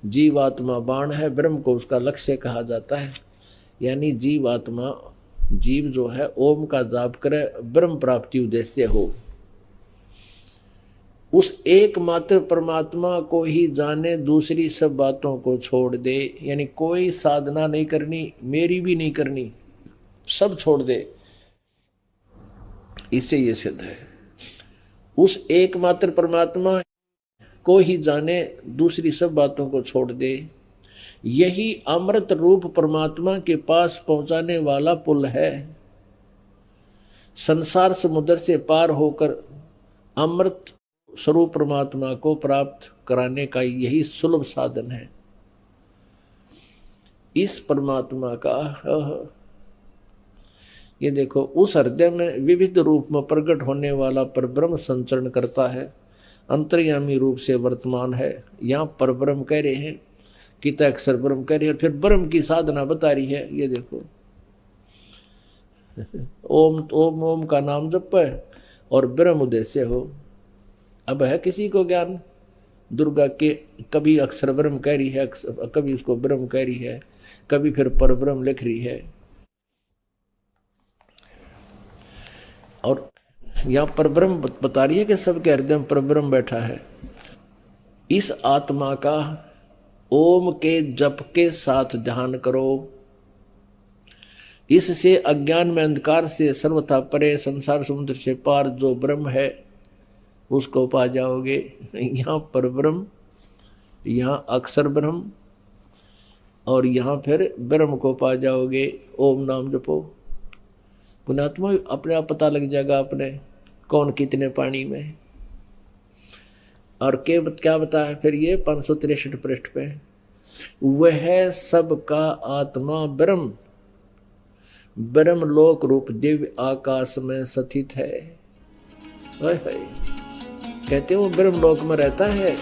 जीवात्मा बाण है, ब्रह्म को उसका लक्ष्य कहा जाता है। यानी जीवात्मा, जीव जो है ओम का जाप करे, ब्रह्म प्राप्ति उद्देश्य हो। उस एकमात्र परमात्मा को ही जाने, दूसरी सब बातों को छोड़ दे। यानी कोई साधना नहीं करनी, मेरी भी नहीं करनी, सब छोड़ दे। इससे ये सिद्ध है, उस एकमात्र परमात्मा को ही जाने, दूसरी सब बातों को छोड़ दे। यही अमृत रूप परमात्मा के पास पहुंचाने वाला पुल है। संसार समुद्र से पार होकर अमृत स्वरूप परमात्मा को प्राप्त कराने का यही सुलभ साधन है। इस परमात्मा का ये देखो, उस हृदय में विविध रूप में प्रकट होने वाला परब्रह्म संचरण करता है, अंतर्यामी रूप से वर्तमान है। यहाँ परब्रह्म कह रहे हैं, किता अक्षर ब्रह्म कह रही है, फिर ब्रह्म की साधना बता रही है। ये देखो, ओम ओम ओम का नाम जप है और ब्रह्म उद्देश्य हो। अब है किसी को ज्ञान दुर्गा के, कभी अक्षर ब्रह्म कह रही है, कभी उसको ब्रह्म कह रही है, कभी फिर परब्रह्म लिख रही है। और यहाँ परब्रह्म बता रही है कि सबके हृदय में परब्रह्म बैठा है। इस आत्मा का ओम के जप के साथ ध्यान करो। इससे अज्ञान में अंधकार से सर्वथा परे संसार समुद्र से पार जो ब्रह्म है उसको पा जाओगे। यहाँ परब्रह्म, यहाँ अक्षर ब्रह्म, और यहाँ फिर ब्रह्म को पा जाओगे। ओम नाम जपो, पुण्यात्मा अपने आप पता लग जाएगा अपने कौन कितने पानी में। और क्या बताया फिर ये 563 पृष्ठ पे, वह सबका आत्मा ब्रह्म, ब्रह्म लोक रूप दिव्य आकाश में स्थित है। कहते वो ब्रह्म लोक में रहता है।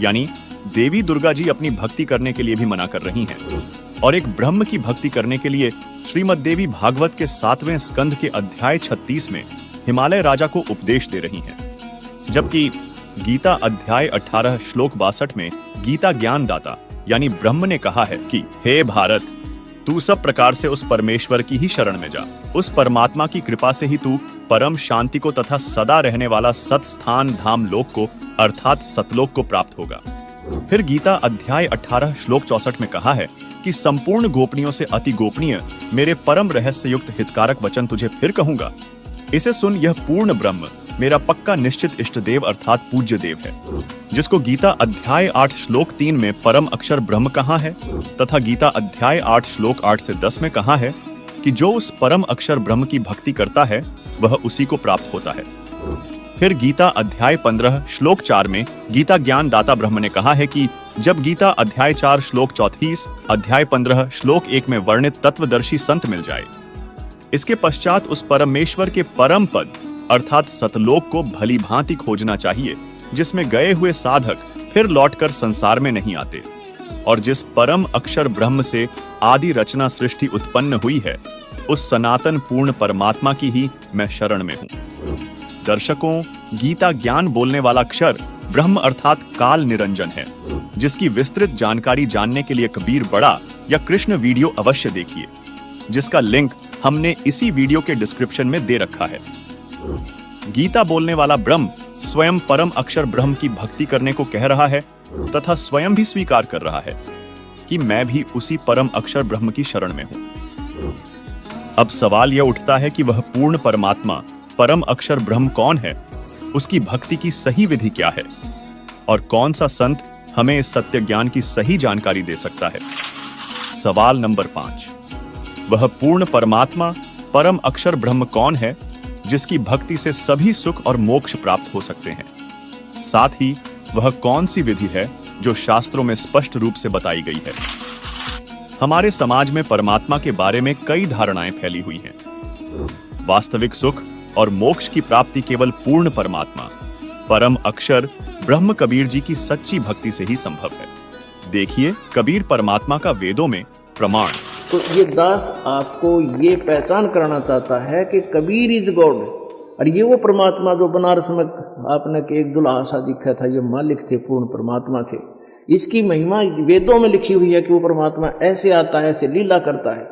यानी देवी दुर्गा जी अपनी भक्ति करने के लिए भी मना कर रही हैं, और एक ब्रह्म की भक्ति करने के लिए श्रीमद् देवी भागवत के 7वें स्कंद के अध्याय 36 में हिमालय राजा को उपदेश दे रही हैं। जबकि गीता अध्याय 18 श्लोक 62 में गीता ज्ञान दाता यानी ब्रह्म ने कहा है कि हे भारत, तू सब प्रकार से उस परमेश्वर की ही शरण में जा। उस परमात्मा की कृपा से ही तू परम शांति को तथा सदा रहने वाला सत स्थान धाम लोक को अर्थात सतलोक को प्राप्त होगा। फिर गीता अध्याय 18 श्लोक 64 में कहा है कि संपूर्ण गोपनीयों से अति गोपनीय मेरे परम रहस्य युक्त हितकारक वचन तुझे फिर कहूंगा। इसे सुन, यह पूर्ण ब्रह्म मेरा पक्का निश्चित इष्ट देव अर्थात पूज्य देव है, जिसको गीता अध्याय 8 श्लोक 3 में परम अक्षर ब्रह्म कहा है, तथा गीता अध्याय 8 श्लोक 8 से 10 में कहा है कि जो उस परम अक्षर ब्रह्म की भक्ति करता है वह उसी को प्राप्त होता है। फिर गीता अध्याय 15 श्लोक 4 में गीता ज्ञान दाता ब्रह्म ने कहा है कि जब गीता अध्याय 4 श्लोक 34 अध्याय 15 श्लोक 1 में वर्णित तत्वदर्शी संत मिल जाए, इसके पश्चात उस परमेश्वर के परम पद अर्थात सतलोक को भली भांति खोजना चाहिए, जिसमें गए हुए साधक फिर लौटकर संसार में नहीं आते, और जिस परम अक्षर ब्रह्म से आदि रचना सृष्टि उत्पन्न हुई है, उस सनातन पूर्ण परमात्मा की ही मैं शरण में हूँ। दर्शकों, गीता ज्ञान बोलने वाला अक्षर ब्रह्म अर्थात काल निरंजन है, जिसकी विस्तृत जानकारी जानने के लिए कबीर बड़ा या कृष्ण वीडियो अवश्य देखिए, जिसका लिंक हमने इसी वीडियो के डिस्क्रिप्शन में दे रखा है। गीता बोलने वाला ब्रह्म स्वयं परम अक्षर ब्रह्म की भक्ति करने को कह रहा है तथा स्वयं भी स्वीकार कर रहा है कि मैं भी उसी परम अक्षर ब्रह्म की शरण में हूं। अब सवाल यह उठता है कि वह पूर्ण परमात्मा परम अक्षर ब्रह्म कौन है, उसकी भक्ति की सही विधि क्या है और कौन सा संत हमें इस सत्य ज्ञान की सही जानकारी दे सकता है। सवाल नंबर 5, वह पूर्ण परमात्मा परम अक्षर ब्रह्म कौन है जिसकी भक्ति से सभी सुख और मोक्ष प्राप्त हो सकते हैं। साथ ही वह कौन सी विधि है जो शास्त्रों में स्पष्ट रूप से बताई गई है। हमारे समाज में परमात्मा के बारे में कई धारणाएं फैली हुई हैं। वास्तविक सुख और मोक्ष की प्राप्ति केवल पूर्ण परमात्मा परम अक्षर ब्रह्म कबीर जी की सच्ची भक्ति से ही संभव है। देखिए कबीर परमात्मा का वेदों में प्रमाण। तो ये दास आपको ये पहचान कराना चाहता है कि कबीर इज गॉड, और ये वो परमात्मा जो बनारस में आपने के एक दुल्हा सा दिखा था, ये मालिक थे, पूर्ण परमात्मा थे। इसकी महिमा वेदों में लिखी हुई है कि वो परमात्मा ऐसे आता है, ऐसे लीला करता है।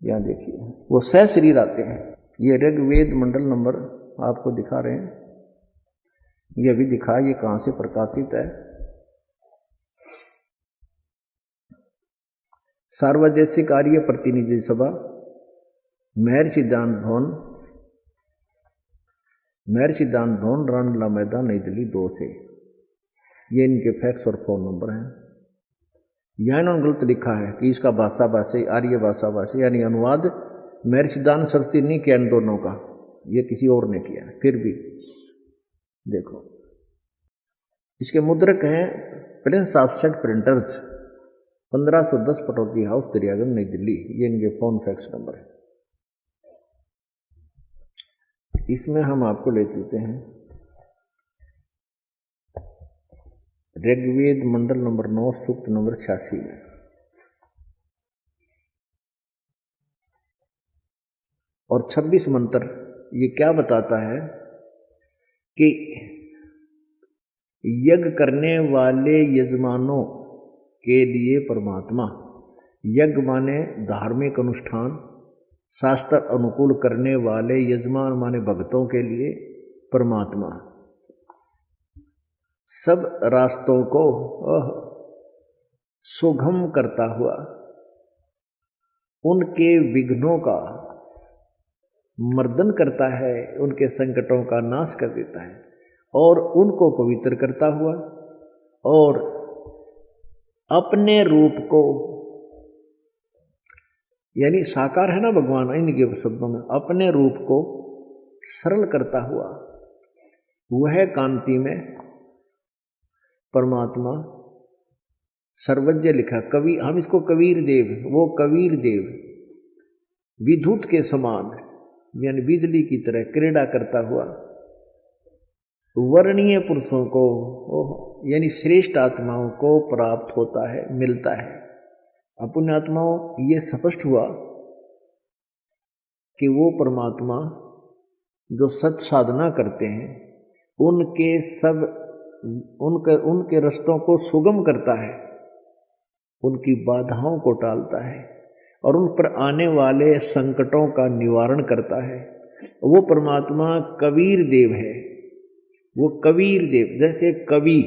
यहाँ देखिए वो सहशरीर आते हैं। ये ऋग्वेद मंडल नंबर आपको दिखा रहे हैं, ये भी दिखा, ये कहाँ से प्रकाशित है। सार्वदेशिक आर्य प्रतिनिधि सभा, महर्षि दान भवन, रामलीला मैदान, नई दिल्ली 2 से। ये इनके फैक्स और फोन नंबर हैं। यहाँ इन्होंने गलत लिखा है कि इसका भाषा भाषी आर्य भाषा भाषी यानी अनुवाद महर्षि दान सरस्वती नहीं किया इन दोनों का, ये किसी और ने किया। फिर भी देखो इसके मुद्रक हैं Prince offset printers, 1510 Pataudi house, Daryaganj, Nai Delhi. ये इनके फोन फैक्स नंबर है। इसमें हम आपको ले चलते हैं ऋग्वेद मंडल नंबर 9 सूक्त नंबर 86 में। और 26 मंत्र ये क्या बताता है कि यज्ञ करने वाले यजमानों के लिए परमात्मा, यज्ञ माने धार्मिक अनुष्ठान, शास्त्र अनुकूल करने वाले यजमान माने भक्तों के लिए परमात्मा सब रास्तों को सुगम करता हुआ उनके विघ्नों का मर्दन करता है, उनके संकटों का नाश कर देता है और उनको पवित्र करता हुआ और अपने रूप को, यानी साकार है ना भगवान, इनके शब्दों में अपने रूप को सरल करता हुआ वह कांति में परमात्मा सर्वज्ञ लिखा। कवि, हम इसको कबीर देव, वो कबीर देव विद्युत के समान यानी बिजली की तरह क्रीड़ा करता हुआ वर्णीय पुरुषों को यानी श्रेष्ठ आत्माओं को प्राप्त होता है, मिलता है। अपने आत्माओं ये स्पष्ट हुआ कि वो परमात्मा जो सत साधना करते हैं उनके रास्तों को सुगम करता है, उनकी बाधाओं को टालता है और उन पर आने वाले संकटों का निवारण करता है। वो परमात्मा कबीर देव है। वो कबीर देव जैसे कवि,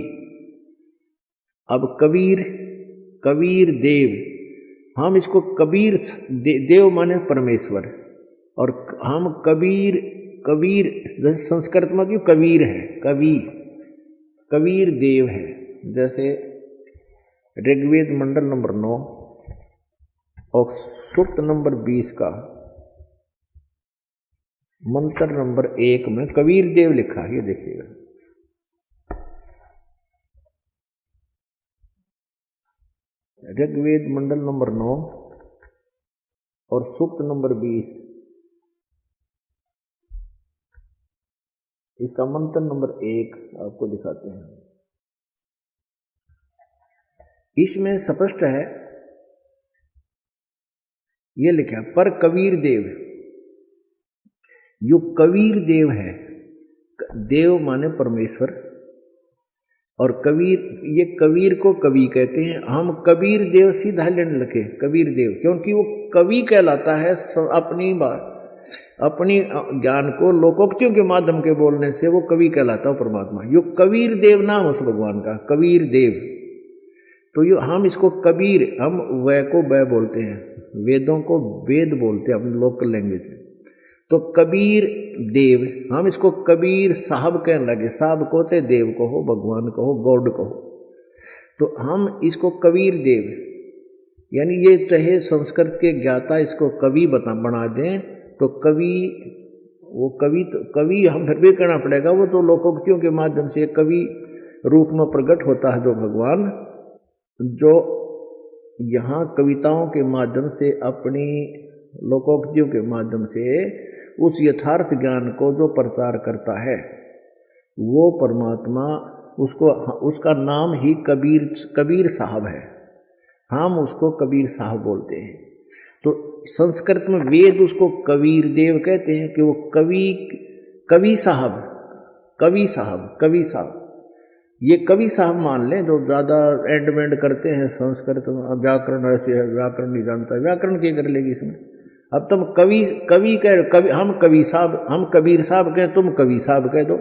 अब कबीर देव, हम इसको कबीर देव माने परमेश्वर, और हम कबीर जैसे संस्कृत में क्यों कबीर है, कबीर देव है। जैसे ऋग्वेद मंडल नंबर 9 और सूक्त नंबर 20 का मंत्र नंबर 1 में कबीर देव लिखा है, ये देखिएगा। ऋग्वेद मंडल नंबर 9 और सूक्त नंबर 20, इसका मंत्र नंबर 1 आपको दिखाते हैं। इसमें स्पष्ट है, ये लिखा पर कबीर देव, यो कबीर देव है। देव माने परमेश्वर और कबीर, ये कबीर को कवि कहते हैं। हम कबीर देव सीधा लेने लगे कबीर देव, क्योंकि वो कवि कहलाता है अपनी बात, अपनी ज्ञान को लोकोक्तियों के माध्यम के बोलने से वो कवि कहलाता है परमात्मा। यो कबीर देव नाम उस भगवान का, कबीर देव। तो यो हम इसको कबीर, हम वै को वै बोलते हैं, वेदों को वेद बोलते हैं अपनी लोकल लैंग्वेज में। तो कबीर देव, हम इसको कबीर साहब कहने लगे। साहब को चाहे देव को हो, भगवान को हो, गॉड को हो, तो हम इसको कबीर देव, यानी ये चाहे संस्कृत के ज्ञाता इसको कवि बना दें तो कवि, वो कवि तो कवि हम फिर भी कहना पड़ेगा, वो तो लोकोक्तियों के माध्यम से कवि रूप में प्रकट होता है जो भगवान, जो यहाँ कविताओं के माध्यम से, अपनी लोकोक्तियों के माध्यम से उस यथार्थ ज्ञान को जो प्रचार करता है वो परमात्मा, उसको, उसका नाम ही कबीर साहब है। हम उसको कबीर साहब बोलते हैं। तो संस्कृत में वेद उसको कबीर देव कहते हैं कि वो कवि साहब। ये कवि साहब मान लें जो ज़्यादा एंडमेंड करते हैं संस्कृत में। अब व्याकरण ऐसे है, व्याकरण नहीं जानता, व्याकरण क्या कर लेगी इसमें। अब तुम कवि कह, हम कबीर साहब कहें, तुम कवि साहब कह दो।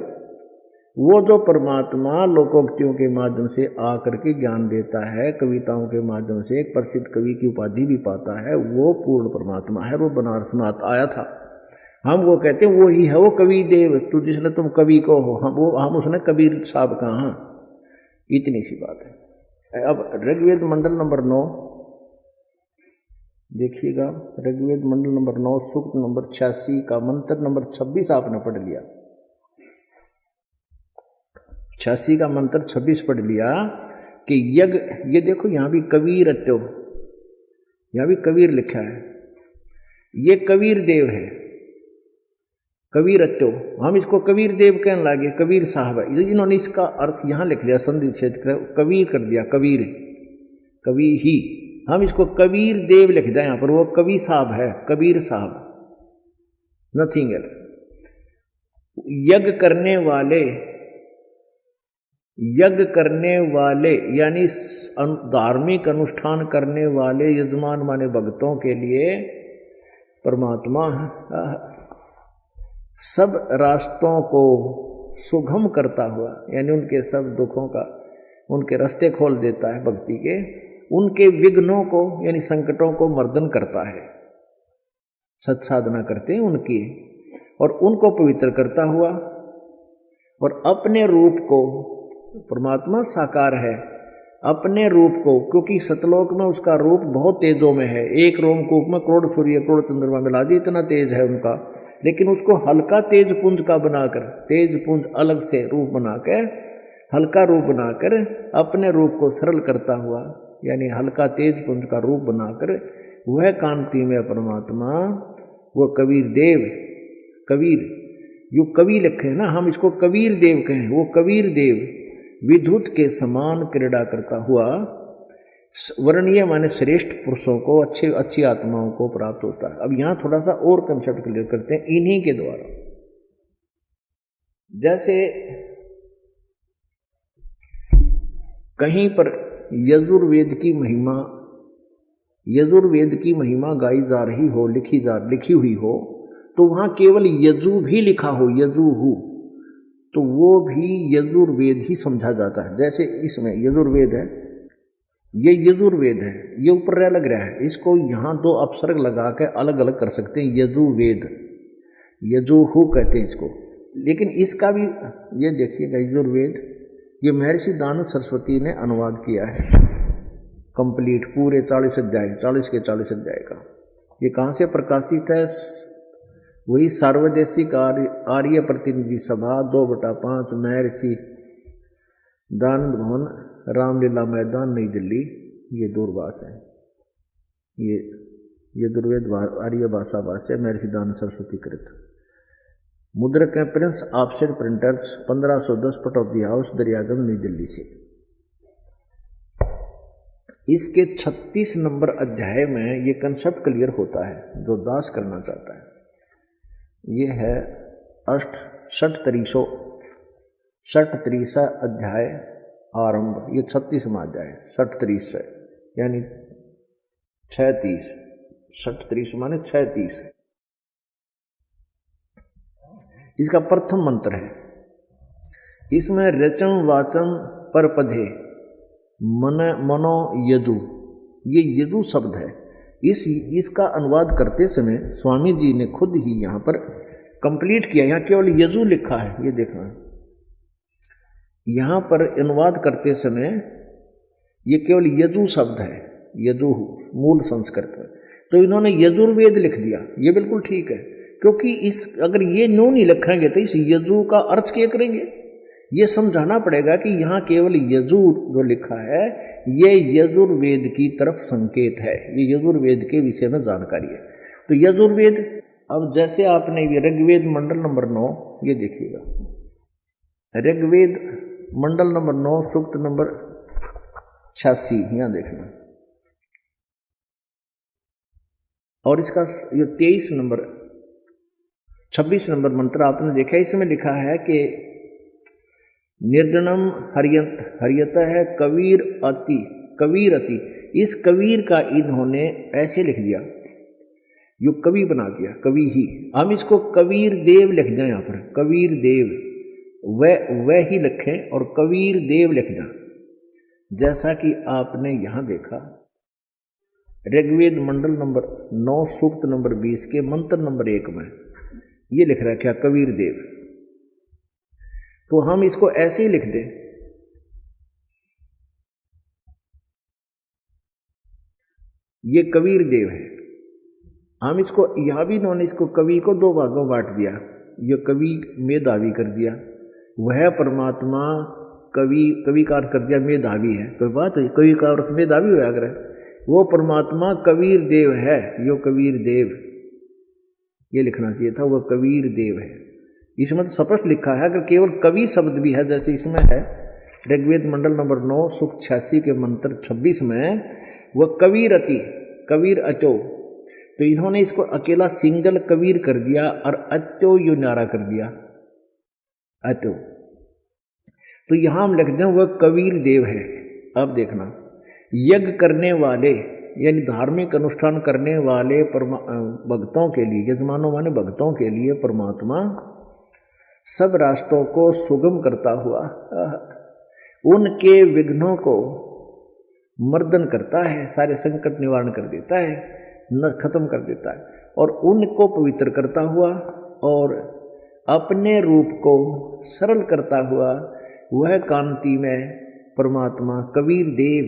वो जो परमात्मा लोकोक्तियों के माध्यम से आकर के ज्ञान देता है, कविताओं के माध्यम से एक प्रसिद्ध कवि की उपाधि भी पाता है, वो पूर्ण परमात्मा है। वो बनारस में आया था, हम वो कहते हैं वो ही है वो कवि देव। तो जिसने तुम कवि को हो, हम उसने कबीर साहब कहा। हाँ, इतनी सी बात है। अब ऋग्वेद मंडल नंबर 9 देखिएगा। ऋग्वेद मंडल नंबर 9 सूक्त नंबर 86 का मंत्र नंबर 26 आपने पढ़ लिया। 86 का मंत्र 26 पढ़ लिया कि यज्ञ, ये देखो यहाँ भी कबीर अत्यो, यहाँ भी कबीर लिखा है, ये कबीर देव है, कबीर अत्यो। हम इसको कबीर देव कहने लगे, कबीर साहब है। इन्होंने इसका अर्थ यहाँ लिख लिया, संधि छेद कर कबीर कर दिया, कबीर कवि ही। हम इसको कबीर देव लिख दिया यहाँ पर, वो कवि साहब है, कबीर साहब, नथिंग एल्स। यज्ञ करने वाले यानी धार्मिक अनुष्ठान करने वाले यजमान माने भक्तों के लिए परमात्मा सब रास्तों को सुगम करता हुआ, यानी उनके सब दुखों का, उनके रास्ते खोल देता है भक्ति के, उनके विघ्नों को यानी संकटों को मर्दन करता है, सत्साधना करते हैं उनकी, और उनको पवित्र करता हुआ, और अपने रूप को, परमात्मा साकार है, अपने रूप को, क्योंकि सतलोक में उसका रूप बहुत तेजों में है, एक रोमकूप में करोड़ सूर्य करोड़ चंद्रमा मिला दी, इतना तेज है उनका, लेकिन उसको हल्का तेज पुंज का बनाकर, तेज पुंज अलग से रूप बनाकर, हल्का रूप बनाकर अपने रूप को सरल करता हुआ, यानी हल्का तेज पुंज का रूप बनाकर वह कांति में परमात्मा, वो कबीर देव, कबीर यो कवि लिखे ना, हम इसको कबीर देव कहें, वो कबीर देव विद्युत के समान क्रीड़ा करता हुआ वर्णीय माने श्रेष्ठ पुरुषों को, अच्छी आत्माओं को प्राप्त होता है। अब यहाँ थोड़ा सा और कंसेप्ट क्लियर करते हैं इन्हीं के द्वारा। जैसे कहीं पर यजुर्वेद की महिमा गाई जा रही हो, लिखी हुई हो, तो वहां केवल यजु भी लिखा हो, यजुहु, तो वो भी यजुर्वेद ही समझा जाता है। जैसे इसमें यजुर्वेद है, ये यजुर्वेद है, ये ऊपर लग रहा है, इसको यहाँ 2 अपसर्ग लगा के अलग अलग कर सकते हैं, यजुर्वेद, यजुहु कहते हैं इसको। लेकिन इसका भी ये देखिएगा, यजुर्वेद ये महर्षि दानव सरस्वती ने अनुवाद किया है कंप्लीट, पूरे 40 अध्याय, 40 के 40 अध्याय का। ये कहाँ से प्रकाशित है? वही सार्वदेशिक आर्य प्रतिनिधि सभा 2/5 महर्षि दानंद भवन, रामलीला मैदान, नई दिल्ली, ये दूरभाष है। ये दुर्वेद आर्य भाषा भाष्य महर्षि दानंद सरस्वती कृत। मुद्रक है प्रिंस ऑफसेट प्रिंटर्स, 1510 पट of the house, Daryaganj, Nai Delhi से। इसके 36 नंबर अध्याय में ये कंसेप्ट क्लियर होता है जो दास करना चाहता है। ये है षट्त्रिशा अध्याय आरंभ, ये 36वां अध्याय, 36 से यानी 36, 36 माने 36। इसका प्रथम मंत्र है। इसमें रचम वाचम परपधे मनो यदु, ये यदु शब्द है। इसका अनुवाद करते समय स्वामी जी ने खुद ही यहाँ पर कंप्लीट किया। यहाँ केवल यजु लिखा है, ये देखना। यहाँ पर अनुवाद करते समय ये केवल यजु शब्द है, यजु मूल संस्कृत में, तो इन्होंने यजुर्वेद लिख दिया। ये बिल्कुल ठीक है, क्योंकि अगर ये नो नहीं लिखेंगे तो इस यजु का अर्थ क्या करेंगे। ये समझाना पड़ेगा कि यहाँ केवल यजुर जो लिखा है ये यजुर्वेद की तरफ संकेत है, ये यजुर्वेद के विषय में जानकारी है। तो यजुर्वेद, अब जैसे आपने ये ऋग्वेद मंडल नंबर 9, ये देखिएगा, ऋग्वेद मंडल नंबर 9 सूक्त नंबर 86, यहाँ देखना। और इसका ये 23 नंबर 26 नंबर मंत्र आपने देखा, इसमें लिखा है कि निर्जनम हरियत है कबीर अति। इस कबीर का इन्होंने ऐसे लिख दिया, यो कवि बना दिया, कवि ही। हम इसको कबीर देव लिख दें, यहाँ पर कबीर देव वह ही लिखें और कबीर देव लिखना। जैसा कि आपने यहाँ देखा ऋग्वेद मंडल नंबर 9 सूक्त नंबर 20 के मंत्र नंबर 1 में ये लिख रहा है क्या, कबीर देव। तो हम इसको ऐसे ही लिख दें, ये कबीर देव है। हम इसको यहां भी इन्होंने इसको कवि को 2 भागों में बांट दिया, ये कवि मेधावी कर दिया, वह परमात्मा कवि का अर्थ कर दिया मेधावी है। कोई बात है, कवि का अर्थ मेधावी हो अगर वो परमात्मा कबीर देव है, यो कबीर देव, ये लिखना चाहिए था, वह कबीर देव है। इसमें तो स्पष्ट लिखा है, अगर केवल कवि शब्द भी है जैसे इसमें है ऋग्वेद मंडल नंबर 9 सूक्त 86 के मंत्र 26 में, वह कबीर अचो, तो इन्होंने इसको अकेला सिंगल कबीर कर दिया और अचो यू नारा कर दिया, अचो। तो यहां हम लिख दें वह कबीर देव है। अब देखना, यज्ञ करने वाले यानी धार्मिक अनुष्ठान करने वाले भक्तों के लिए, यजमानों माने भक्तों के लिए परमात्मा सब रास्तों को सुगम करता हुआ उनके विघ्नों को मर्दन करता है, सारे संकट निवारण कर देता है, खत्म कर देता है, और उनको पवित्र करता हुआ और अपने रूप को सरल करता हुआ वह कांति में परमात्मा कबीर देव।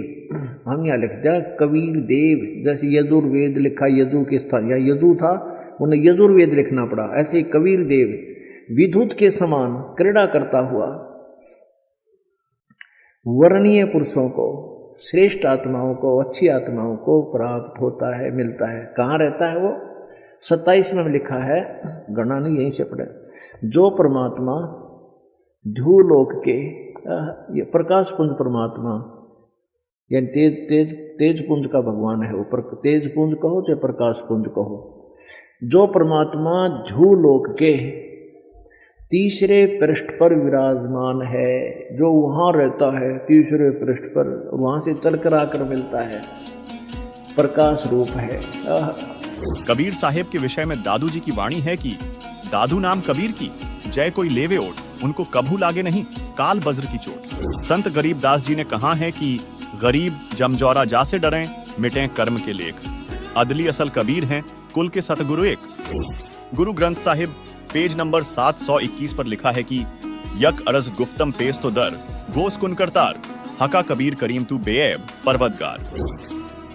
हम यहाँ लिख जाए कबीर देव, जैसे यजुर्वेद लिखा, यजु के स्थान या यजु था उन्हें यजुर्वेद लिखना पड़ा, ऐसे ही कबीर देव विद्युत के समान क्रीड़ा करता हुआ वर्णीय पुरुषों को, श्रेष्ठ आत्माओं को, अच्छी आत्माओं को प्राप्त होता है, मिलता है। कहाँ रहता है वो? 27 में लिखा है, गणना नहीं यहीं से पढ़े, जो परमात्मा ध्रुवलोक के ये प्रकाश पुंज परमात्मा यानी तेज पुंज का भगवान है वो, तेज पुंज कहो चाहे प्रकाश पुंज कहो, जो परमात्मा ध्रुवलोक के तीसरे पृष्ठ पर विराजमान है, जो वहाँ रहता है तीसरे पृष्ठ पर, वहाँ से चलकर आकर मिलता है, प्रकाश रूप है। कबीर साहेब के विषय में दादू जी की वाणी है कि दादू नाम कबीर की, जय कोई लेवे ओट, उनको कभू लागे नहीं काल बज्र की चोट। संत गरीब दास जी ने कहा है कि गरीब जमजौरा जा से डरें, मिटें कर्म के लेख, अदली असल कबीर हैं कुल के सतगुरु एक। गुरु ग्रंथ साहिब पेज नंबर 721 पर लिखा है कि यक अरज गुफ्तम पेश तो दर गोस कुन करतार, हका कबीर करीम तू बेऐब परवदगार।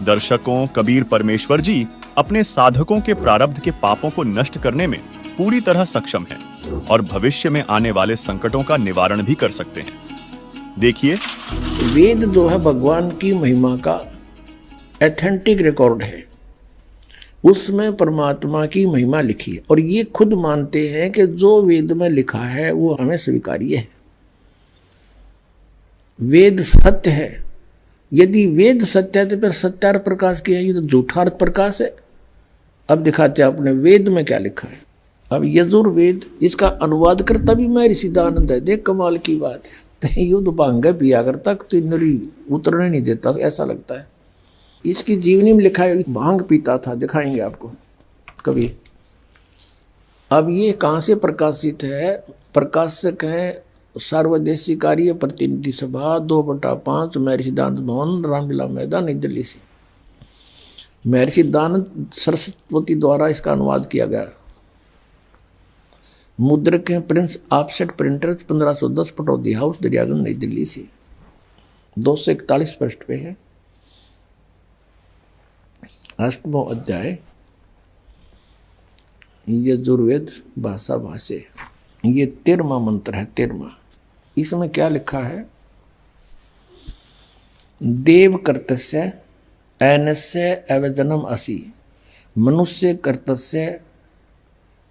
दर्शकों, कबीर परमेश्वर जी अपने साधकों के प्रारब्ध के पापों को नष्ट करने में पूरी तरह सक्षम हैं और भविष्य में आने वाले संकटों का निवारण भी कर सकते हैं। देखिए, वेद जो है भगवान की महिमा का एथेंटिक रिकॉर्ड है, उसमें परमात्मा की महिमा लिखी है और ये खुद मानते हैं कि जो वेद में लिखा है वो हमें स्वीकार्य है। वेद सत्य है, यदि वेद सत्य है तो फिर सत्यार्थ प्रकाश की है, ये तो झूठार्थ प्रकाश है। अब दिखाते हैं अपने वेद में क्या लिखा है। अब यजुर्वेद, इसका अनुवाद करता भी मैं ऋषिदानंद है, देख कमाल की बात है। युद्ध भांग पिया करता तो नरी उतरने नहीं देता, ऐसा लगता है। इसकी जीवनी में लिखा है भांग पीता था, दिखाएंगे आपको कभी। अब ये कहाँ से प्रकाशित है? प्रकाशक है सर्वदेशी कार्य प्रतिनिधि सभा 2/5 महर्षि दयानंद भवन रामलीला मैदान नई दिल्ली से। महर्षि दयानंद सरस्वती द्वारा इसका अनुवाद किया गया। मुद्रक है Prince offset printers 1510 Pataudi house Daryaganj Nai Delhi से। 241 पृष्ठ पे है। 8वां अध्याय यजुर्वेद भाषा भाष्य। ये 13वां मंत्र है। 13वां इसमें क्या लिखा है? देव कर्तस्य एनस्य एवजनम असि, मनुष्य कर्तस्य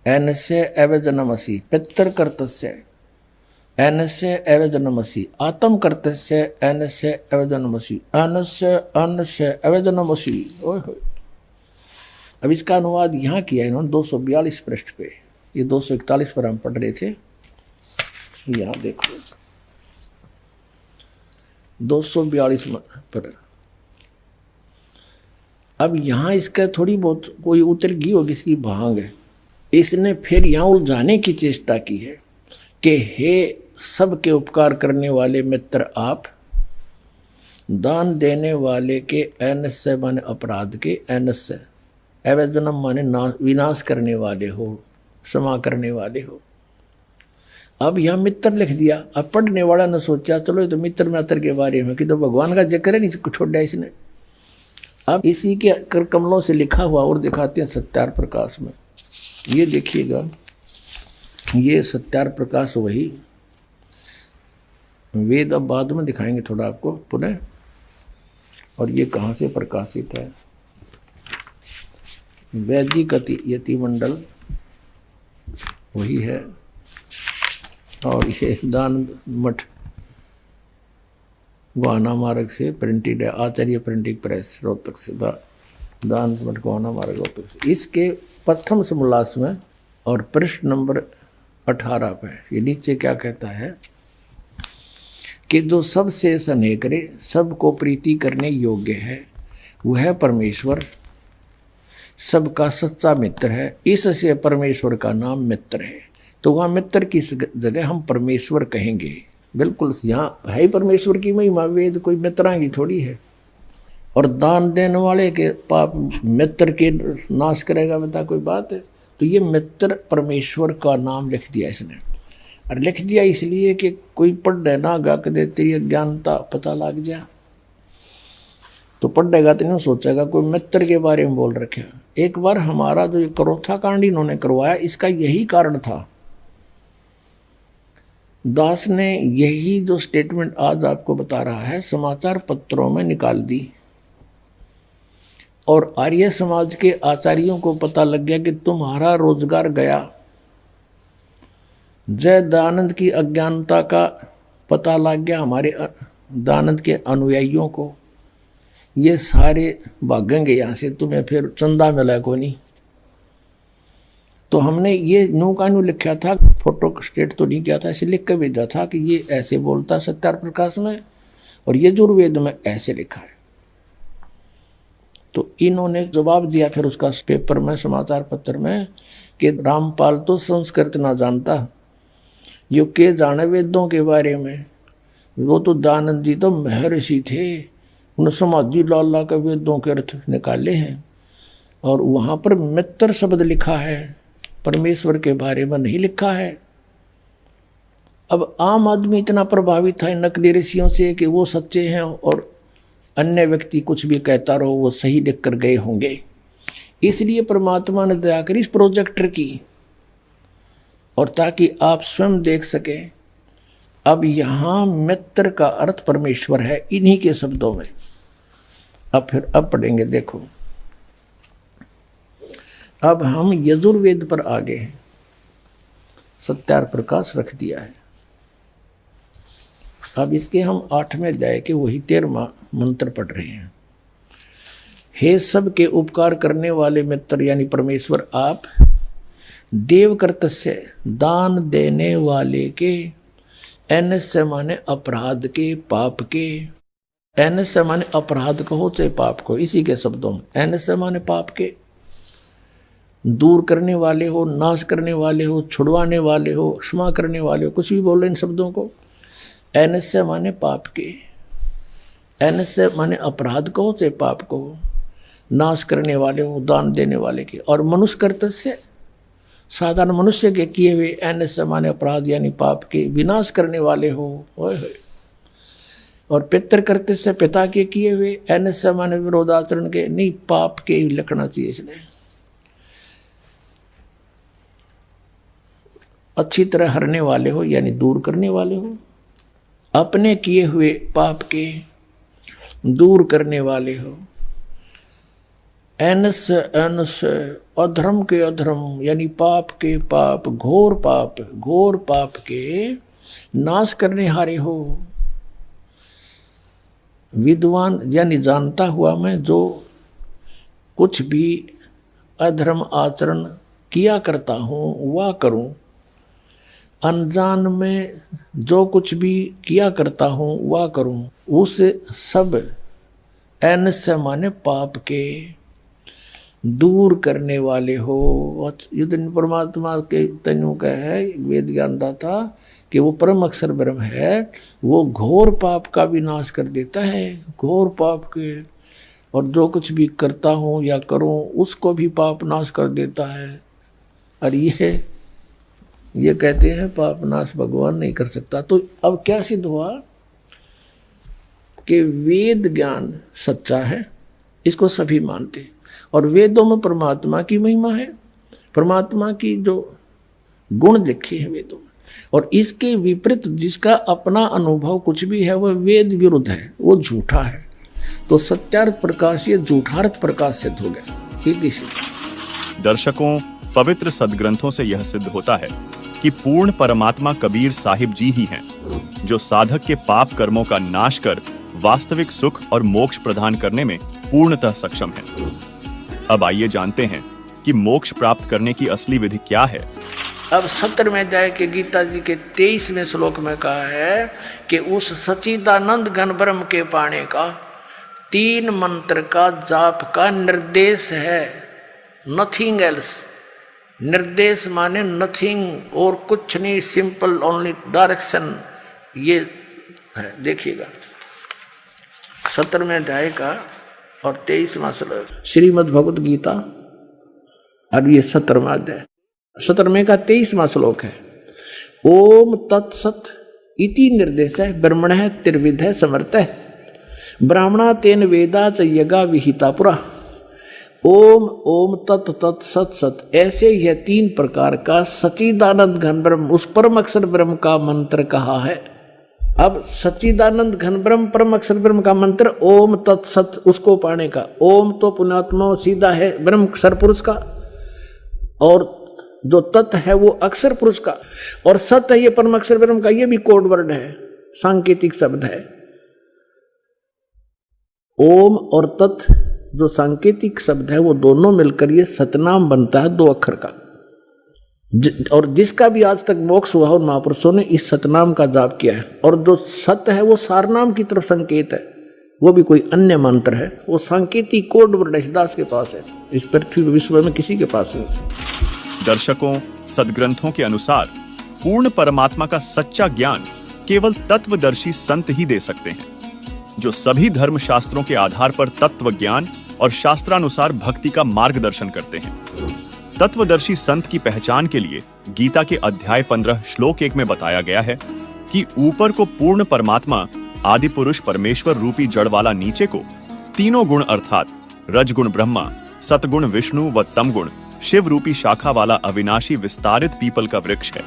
एनस्य एवजनम असि, पितर कर्तस्य एनस्य एवजनम असि, आत्म कर्तस्य एनस्य एवजनम असि, अनस्य अन्नस्य एवजनम असि। अब इसका अनुवाद यहाँ किया इन्होंने 242 पृष्ठ पे। ये 241 पर हम पढ़ रहे थे। यहाँ देखो 242 पर। अब यहाँ इसका थोड़ी बहुत कोई उतर गई होगी इसकी भांग है। इसने फिर यहाँ उलझाने की चेष्टा की है कि हे सबके उपकार करने वाले मित्र आप, दान देने वाले के एनस्य माने अपराध के, एनस्य एवजनम माने विनाश करने वाले हो, क्षमा करने वाले हो। अब यह मित्र लिख दिया। अब पढ़ने वाला ने सोचा चलो ये तो मित्र मित्र के बारे में कि तो भगवान का जिक्र है नहीं छोड़ दिया इसने। अब इसी के कर कमलों से लिखा हुआ और दिखाते हैं सत्यार प्रकाश में। ये देखिएगा, ये सत्यार प्रकाश वही वेद अब बाद में दिखाएंगे थोड़ा आपको पुनः। और ये कहाँ से प्रकाशित है? वैदिक यति मंडल वही है। और ये दानंद मठ गोहाना मार्ग से प्रिंटेड है। आचार्य प्रिंटिंग प्रेस रोहतक से। दानंद मठ गोहाना मार्ग रोहतक से। इसके प्रथम समोल्लास में और पृष्ठ नंबर 18 पे ये नीचे क्या कहता है कि जो सबसे स्नेह करे, सबको प्रीति करने योग्य है, वह परमेश्वर सबका सच्चा मित्र है। इससे परमेश्वर का नाम मित्र है। तो वहाँ मित्र की जगह हम परमेश्वर कहेंगे। बिल्कुल यहाँ है परमेश्वर की महिमा। वेद कोई मित्रा की थोड़ी है। और दान देने वाले के पाप मित्र के नाश करेगा, बता कोई बात है? तो ये मित्र परमेश्वर का नाम लिख दिया इसने। और लिख दिया इसलिए कि कोई पढ़ ना गा के देते ये ज्ञानता पता लग जा। तो पढ़ेगा तो नहीं सोचेगा कोई मित्र के बारे में बोल रखे। एक बार हमारा जो ये करोथा कांड इन्होंने करवाया, इसका यही कारण था। दास ने यही जो स्टेटमेंट आज आपको बता रहा है समाचार पत्रों में निकाल दी। और आर्य समाज के आचार्यों को पता लग गया कि तुम्हारा रोजगार गया। जय दयानंद की अज्ञानता का पता लग गया हमारे दयानंद के अनुयायियों को। ये सारे भागेंगे यहाँ से, तुम्हें फिर चंदा मिला को नहीं। तो हमने ये न्यू का न्यू लिखा था, फोटो स्टेट तो नहीं किया था, ऐसे लिख कर भेजा था कि ये ऐसे बोलता सत्यार प्रकाश में और ये यजुर्वेद में ऐसे लिखा है। तो इन्होंने जवाब दिया फिर उसका पेपर में, समाचार पत्र में, कि रामपाल तो संस्कृत ना जानता, यो के जाने वेदों के बारे में। वो तो दयानंद जी तो महर्षि थे, उन्होंने समाधि लाला के वेदों के अर्थ निकाले हैं। और वहाँ पर मित्र शब्द लिखा है, परमेश्वर के बारे में नहीं लिखा है। अब आम आदमी इतना प्रभावित था इन नकली ऋषियों से कि वो सच्चे हैं और अन्य व्यक्ति कुछ भी कहता रहो वो सही लिख कर गए होंगे। इसलिए परमात्मा ने दया करी इस प्रोजेक्टर की, और ताकि आप स्वयं देख सकें। अब यहाँ मित्र का अर्थ परमेश्वर है इन्हीं के शब्दों में। अब पढ़ेंगे, देखो अब हम यजुर्वेद पर आ गए हैं। सत्यार प्रकाश रख दिया है। अब इसके हम 8वें अध्याय के वही 13वां मंत्र पढ़ रहे हैं। हे सबके उपकार करने वाले मित्र यानी परमेश्वर आप, देव कर्तस्य दान देने वाले के, एनस्य माने अपराध के, पाप के। एनस्य माने अपराध कहो चाहे पाप को, इसी के शब्दों में। एनस्य माने पाप के, दूर करने वाले हो, नाश करने वाले हो, छुड़वाने वाले हो, क्षमा करने वाले हो, कुछ भी बोलो इन शब्दों को। एनस्य माने पाप के, एनस्य माने अपराध को से पाप को, नाश करने वाले हो, दान देने वाले के। और मनुष्य कर्तस्य साधारण मनुष्य के किए हुए, एनस्य माने अपराध यानी पाप के विनाश करने वाले हो। ओए होए। और पितृ कर्तस्य पिता के किए हुए, एनस्य माने विरोधाचरण के, नहीं पाप के ही लिखना चाहिए इसलिए। अच्छी तरह हरने वाले हो यानी दूर करने वाले हो, अपने किए हुए पाप के दूर करने वाले हो। एनस्य एनस्य अधर्म के अधर्म यानी पाप के पाप, घोर पाप के नाश करने हारे हो। विद्वान यानी जानता हुआ मैं जो कुछ भी अधर्म आचरण किया करता हूँ वह करूँ, अनजान में जो कुछ भी किया करता हूँ वह करूँ, उस सब एनस्य माने पाप के दूर करने वाले हो। युद्ध परमात्मा के तनु का है वेद ज्ञानता था कि वो परम अक्षर ब्रह्म है, वो घोर पाप का भी नाश कर देता है, घोर पाप के। और जो कुछ भी करता हूँ या करूँ उसको भी पाप नाश कर देता है। और ये कहते हैं पाप नाश भगवान नहीं कर सकता। तो अब क्या सिद्ध हुआ कि वेद ज्ञान सच्चा है, इसको सभी मानते। और वेदों में परमात्मा की महिमा है, परमात्मा की जो गुण लिखे हैं वेदों में। और इसके विपरीत जिसका अपना अनुभव कुछ भी है वह वेद विरुद्ध है, वो झूठा है। तो सत्यार्थ प्रकाश ये झूठार्थ प्रकाश सिद्ध हो गया। दर्शकों, पवित्र सदग्रंथों से यह सिद्ध होता है कि पूर्ण परमात्मा कबीर साहिब जी ही हैं, जो साधक के पाप कर्मों का नाश कर वास्तविक सुख और मोक्ष प्रदान करने में पूर्णतः सक्षम है। अब आइए जानते हैं कि मोक्ष प्राप्त करने की असली विधि क्या है। अब 17वें अध्याय के गीता जी के 23वें श्लोक में कहा है कि उस सच्चिदानंद घन ब्रह्म के पाने का 3 मंत्र का जाप का निर्देश है, नथिंग एल्स। निर्देश माने नथिंग और कुछ नहीं, सिंपल ओनली डायरेक्शन। ये है, देखिएगा 17वें अध्याय का और 23वां श्लोक श्रीमद् भगवत गीता। और ये 17वां अध्याय 17वें का 23वां श्लोक है। ओम तत्सत इति निर्देश है ब्रह्मण त्रिविध है समर्थ है ब्राह्मणा तेन वेदा च यज्ञा विहिता पुरा। ओम ओम तत् तत् सत सत, ऐसे यह 3 प्रकार का सच्चिदानंद घन ब्रह्म, उस परम अक्षर ब्रह्म का मंत्र कहा है। अब सच्चिदानंद घन ब्रह्म परम अक्षर ब्रह्म का मंत्र ओम तत् सत, उसको पाने का। ओम तो पुण्यात्मा सीधा है ब्रह्म अक्षर पुरुष का, और जो तत् है वो अक्षर पुरुष का, और सत है ये परम अक्षर ब्रह्म का। ये भी कोड वर्ड है, सांकेतिक शब्द है। ओम और तत् जो सांकेतिक शब्द है वो दोनों मिलकर ये सतनाम बनता है, 2 अक्षर का। और जिसका भी आज तक मोक्ष हुआ उन महापुरुषों ने इस सतनाम का जाप किया है। और जो सत्य है वो सारनाम की तरफ संकेत है, वो भी कोई अन्य मंत्र है, वो सांकेतिक कोड वर्ड दास के पास है, इस पृथ्वी विश्व में किसी के पास नहीं। दर्शकों, सदग्रंथों के अनुसार पूर्ण परमात्मा का सच्चा ज्ञान केवल तत्वदर्शी संत ही दे सकते हैं, जो सभी धर्म शास्त्रों के आधार पर तत्व ज्ञान और शास्त्रानुसार भक्ति का मार्गदर्शन करते हैं। तत्वदर्शी संत की पहचान के लिए गीता के अध्याय 15 श्लोक 1 में बताया गया है कि ऊपर को पूर्ण परमात्मा आदि पुरुष परमेश्वर रूपी जड़ वाला नीचे को तीनों गुण अर्थात रजगुण ब्रह्मा, सतगुण विष्णु व तमगुण शिव रूपी शाखा वाला अविनाशी विस्तारित पीपल का वृक्ष है।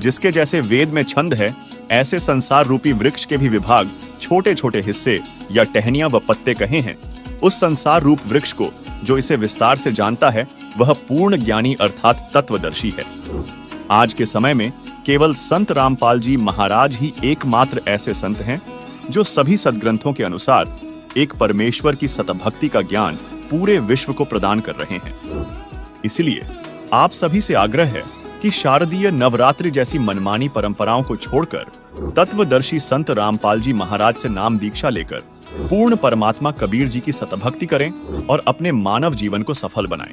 जिसके जैसे वेद में छंद है, ऐसे संसार रूपी वृक्ष के भी विभाग छोटे छोटे हिस्से या टहनियां व पत्ते कहे हैं। उस संसार रूप वृक्ष को जो इसे विस्तार से जानता है वह पूर्ण ज्ञानी अर्थात तत्वदर्शी है। आज के समय में केवल संत रामपाल जी महाराज ही एकमात्र ऐसे संत हैं जो सभी सदग्रंथों के अनुसार एक परमेश्वर की सतभक्ति का ज्ञान पूरे विश्व को प्रदान कर रहे हैं। इसलिए आप सभी से आग्रह है कि शारदीय नवरात्रि जैसी मनमानी परंपराओं को छोड़कर तत्वदर्शी संत रामपाल जी महाराज से नाम दीक्षा लेकर पूर्ण परमात्मा कबीर जी की सतभक्ति करें और अपने मानव जीवन को सफल बनाएं।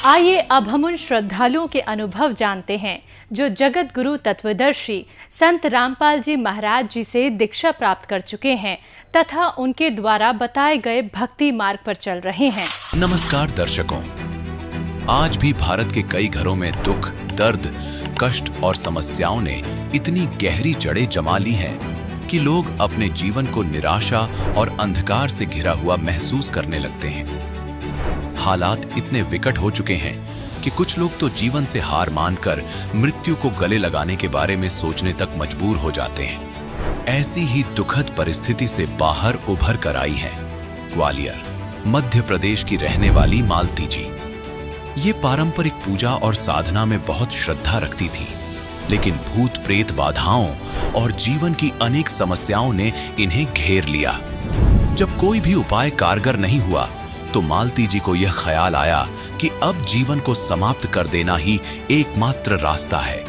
आइए अब हम उन श्रद्धालुओं के अनुभव जानते हैं जो जगत गुरु तत्वदर्शी संत रामपाल जी महाराज जी से दीक्षा प्राप्त कर चुके हैं तथा उनके द्वारा बताए गए भक्ति मार्ग पर चल रहे हैं। नमस्कार दर्शकों, आज भी भारत के कई घरों में दुख, दर्द, कष्ट और समस्याओं ने इतनी गहरी जड़ें जमा ली हैं कि लोग अपने जीवन को निराशा और अंधकार से घिरा हुआ महसूस करने लगते हैं। हालात इतने विकट हो चुके हैं कि कुछ लोग तो जीवन से हार मानकर मृत्यु को गले लगाने के बारे में सोचने तक मजबूर हो जाते हैं। ऐसी ही दुखद परिस्थिति से बाहर उभर कर आई हैं ग्वालियर, मध्य प्रदेश की रहने वाली मालती जी। ये पारंपरिक पूजा और साधना में बहुत श्रद्धा रखती थी, लेकिन भूत प्रेत बाधाओं और जीवन की अनेक समस्याओं ने इन्हें घेर लिया। जब कोई भी उपाय कारगर नहीं हुआ तो मालती जी को यह ख्याल आया कि अब जीवन को समाप्त कर देना ही एकमात्र रास्ता है।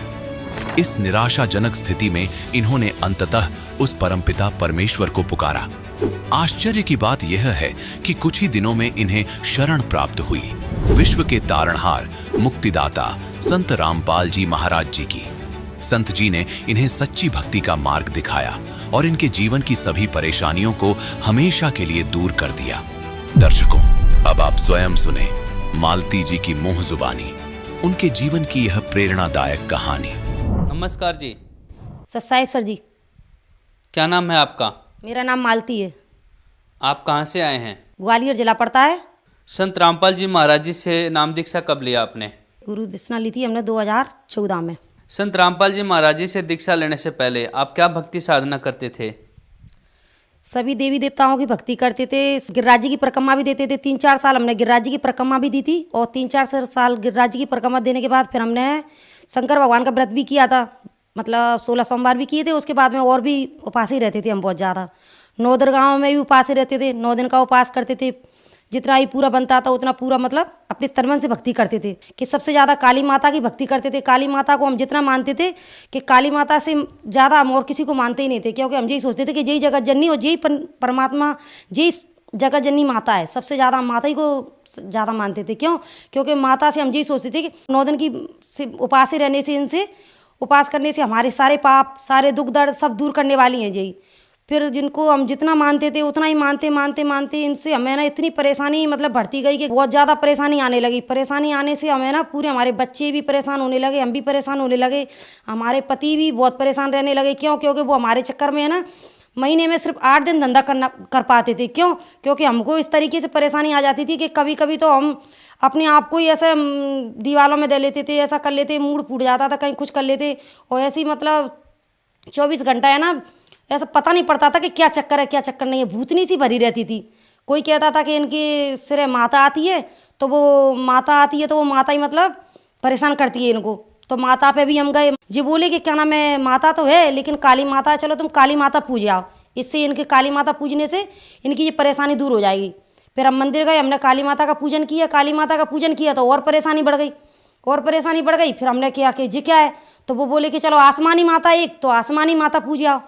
इस निराशाजनक स्थिति में इन्होंने अंततः उस परमपिता परमेश्वर को पुकारा। आश्चर्य की बात यह है कि कुछ ही दिनों में इन्हें शरण प्राप्त हुई विश्व के तारणहार, मुक्तिदाता संत रामपाल जी महाराज जी की। संत जी ने इन्हें सच्ची भक्ति का मार्ग दिखाया और इनके जीवन की सभी परेशानियों को हमेशा के लिए दूर कर दिया। दर्शकों, अब आप स्वयं सुने मालती जी की मुंह जुबानी उनके जीवन की यह प्रेरणादायक कहानी। नमस्कार जी। साहिब सर जी। क्या नाम है आपका? मेरा नाम मालती है। आप कहाँ से आए हैं? ग्वालियर जिला पड़ता है। संत रामपाल जी महाराज जी से नाम दीक्षा कब लिया आपने? गुरु दीक्षा ली थी हमने 2014 में। संत रामपाल जी महाराज जी से दीक्षा लेने से पहले आप क्या भक्ति साधना करते थे? सभी देवी देवताओं की भक्ति करते थे, गिरिराज जी की परिक्रमा भी देते थे। 3-4 साल हमने गिरिराज जी की परिक्रमा भी दी थी और 3-4 साल गिरिराज जी की परिक्रमा देने के बाद फिर हमने शंकर भगवान का व्रत भी किया था, मतलब 16 सोमवार भी किए थे। उसके बाद में और भी उपास ही रहते थे हम बहुत ज़्यादा। 9 दुर्गाओं में भी उपास ही रहते थे, 9 दिन का उपास करते थे। जितना ही पूरा बनता था उतना पूरा मतलब अपने तन मन से भक्ति करते थे कि सबसे ज़्यादा काली माता की भक्ति करते थे। काली माता को हम जितना मानते थे कि काली माता से ज़्यादा हम और किसी को मानते ही नहीं थे, क्योंकि हम यही सोचते थे कि यही जगत जननी और यही परमात्मा, यही जगत जननी माता है। सबसे ज़्यादा हम माता ही को ज़्यादा मानते थे। क्यों? क्योंकि माता से हम यही सोचते थे कि 9 दिन की उपास रहने से, इनसे उपास करने से हमारे सारे पाप, सारे दुख दर्द सब दूर करने वाली हैं यही। फिर जिनको हम जितना मानते थे उतना ही मानते इनसे हमें ना इतनी परेशानी मतलब बढ़ती गई कि बहुत ज़्यादा परेशानी आने लगी। परेशानी आने से हमें ना पूरे हमारे बच्चे भी परेशान होने लगे, हम भी परेशान होने लगे, हमारे पति भी बहुत परेशान रहने लगे। क्यों? क्योंकि वो हमारे चक्कर में है ना महीने में सिर्फ 8 दिन धंधा कर पाते थे। क्यों? क्योंकि हमको इस तरीके से परेशानी आ जाती थी कि कभी कभी तो हम अपने आप को ही ऐसे दीवारों में दे लेते थे, ऐसा कर लेते, मूड फूट जाता था, कहीं कुछ कर लेते और ऐसे ही मतलब 24 घंटा है ना ऐसा पता नहीं पड़ता था कि क्या चक्कर है क्या चक्कर नहीं है। भूतनी सी भरी रहती थी। कोई कहता था कि इनकी सिरे माता आती है तो वो माता ही मतलब परेशान करती है इनको। तो माता पे भी हम गए, जी बोले कि क्या नाम है माता तो है लेकिन काली माता है, चलो तुम काली माता पूज आओ, इससे इनके काली माता पूजने से इनकी ये परेशानी दूर हो जाएगी। फिर हम मंदिर गए, हमने काली माता का पूजन किया। काली माता का पूजन किया तो और परेशानी बढ़ गई। फिर हमने किया कि जी क्या है, तो वो बोले कि चलो आसमानी माता एक, तो आसमानी माता पूज आओ।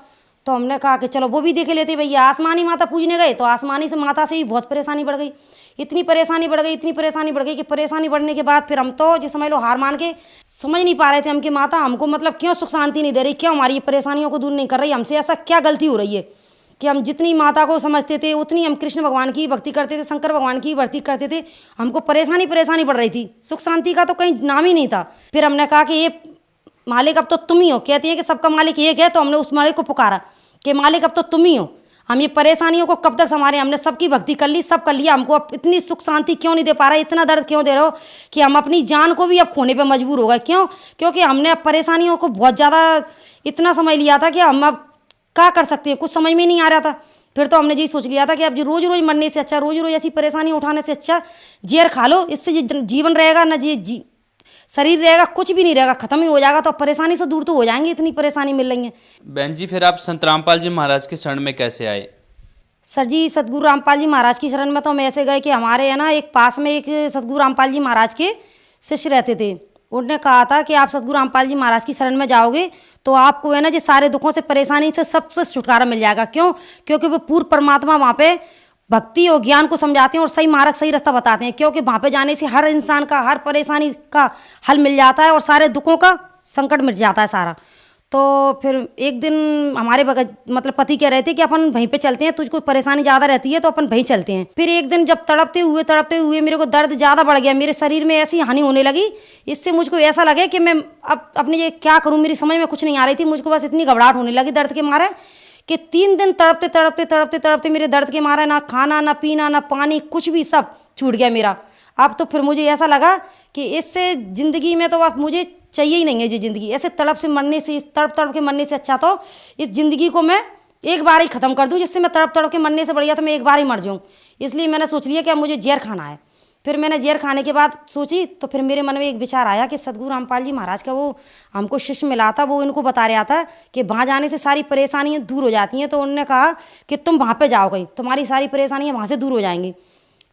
तो हमने कहा कि चलो वो भी देख लेते भैया। आसमानी माता पूजने गए तो आसमानी से माता से ही बहुत परेशानी बढ़ गई। इतनी परेशानी बढ़ गई कि परेशानी बढ़ने के बाद फिर हम तो जी समझ लो हार मान के समझ नहीं पा रहे थे हम कि माता हमको मतलब क्यों सुख शांति नहीं दे रही, क्यों हमारी परेशानियों को दूर नहीं कर रही, हमसे ऐसा क्या गलती हो रही है कि हम जितनी माता को समझते थे उतनी हम कृष्ण भगवान की भक्ति करते थे, शंकर भगवान की भक्ति करते थे, हमको परेशानी बढ़ रही थी, सुख शांति का तो कहीं नाम ही नहीं था। फिर हमने कहा कि ये मालिक अब तो तुम ही हो। कहती है कि सबका मालिक एक है, तो हमने उस मालिक को पुकारा कि मालिक अब तो तुम ही हो, हम ये परेशानियों को कब तक संभालें। हमने सबकी भक्ति कर ली, सब कर लिया, हमको अब इतनी सुख शांति क्यों नहीं दे पा रहा, इतना दर्द क्यों दे रहे हो कि हम अपनी जान को भी अब खोने पे मजबूर हो गए। क्यों? क्योंकि हमने अब परेशानियों को बहुत ज़्यादा इतना समझ लिया था कि हम अब क्या कर सकते हैं, कुछ समझ में नहीं आ रहा था। फिर तो हमने यही सोच लिया था कि अब रोज़ रोज़ मरने से अच्छा, रोज़ रोज़ ऐसी परेशानी उठाने से अच्छा जहर खा लो, इससे जीवन रहेगा ना, शरीर रहेगा, कुछ भी नहीं रहेगा, खत्म ही हो जाएगा। तो परेशानी से दूर तो हो जाएंगे, इतनी परेशानी मिल रही है। बहन जी, फिर आप संत रामपाल जी महाराज के शरण में कैसे आए? सर जी, सतगुरु रामपाल जी महाराज की शरण में तो हम ऐसे गए कि हमारे है ना एक पास में एक सतगुरु रामपाल जी महाराज के शिष्य रहते थे। उन्होंने कहा था कि आप सतगुरु रामपाल जी महाराज की शरण में जाओगे तो आपको है ना जी सारे दुखों से, परेशानी से, सबसे छुटकारा मिल जाएगा। क्यों? क्योंकि वो पूर्ण परमात्मा वहाँ पे भक्ति और ज्ञान को समझाते हैं और सही मार्ग सही रास्ता बताते हैं, क्योंकि वहाँ पे जाने से हर इंसान का हर परेशानी का हल मिल जाता है और सारे दुखों का संकट मिट जाता है सारा। तो फिर एक दिन हमारे मतलब पति कह रहे थे कि अपन वहीं पे चलते हैं, तुझको परेशानी ज़्यादा रहती है तो अपन वहीं चलते हैं। फिर एक दिन जब तड़पते हुए मेरे को दर्द ज़्यादा बढ़ गया, मेरे शरीर में ऐसी हानि होने लगी, इससे मुझको ऐसा लगे कि मैं अब अपने ये क्या करूँ, मेरी समझ में कुछ नहीं आ रही थी। मुझको बस इतनी घबराहट होने लगी दर्द के मारे कि 3 दिन तड़पते मेरे दर्द के मारे ना खाना ना पीना ना पानी कुछ भी सब छूट गया मेरा। अब तो फिर मुझे ऐसा लगा कि इससे ज़िंदगी में तो अब मुझे चाहिए ही नहीं है ये ज़िंदगी। ऐसे तड़प के मरने से अच्छा तो इस ज़िंदगी को मैं एक बार ही ख़त्म कर दूं, जिससे मैं तड़प के मरने से बढ़िया तो मैं एक बार ही मर जाऊं। इसलिए मैंने सोच लिया कि अब मुझे जहर खाना है। फिर मैंने जहर खाने के बाद सोची तो फिर मेरे मन में एक विचार आया कि सदगुरु रामपाल जी महाराज का वो हमको शिष्य मिला था, वो इनको बता रहा था कि वहाँ जाने से सारी परेशानियाँ दूर हो जाती हैं। तो उन्होंने कहा कि तुम वहाँ पे जाओगे, तुम्हारी सारी परेशानियाँ वहाँ से दूर हो जाएंगी।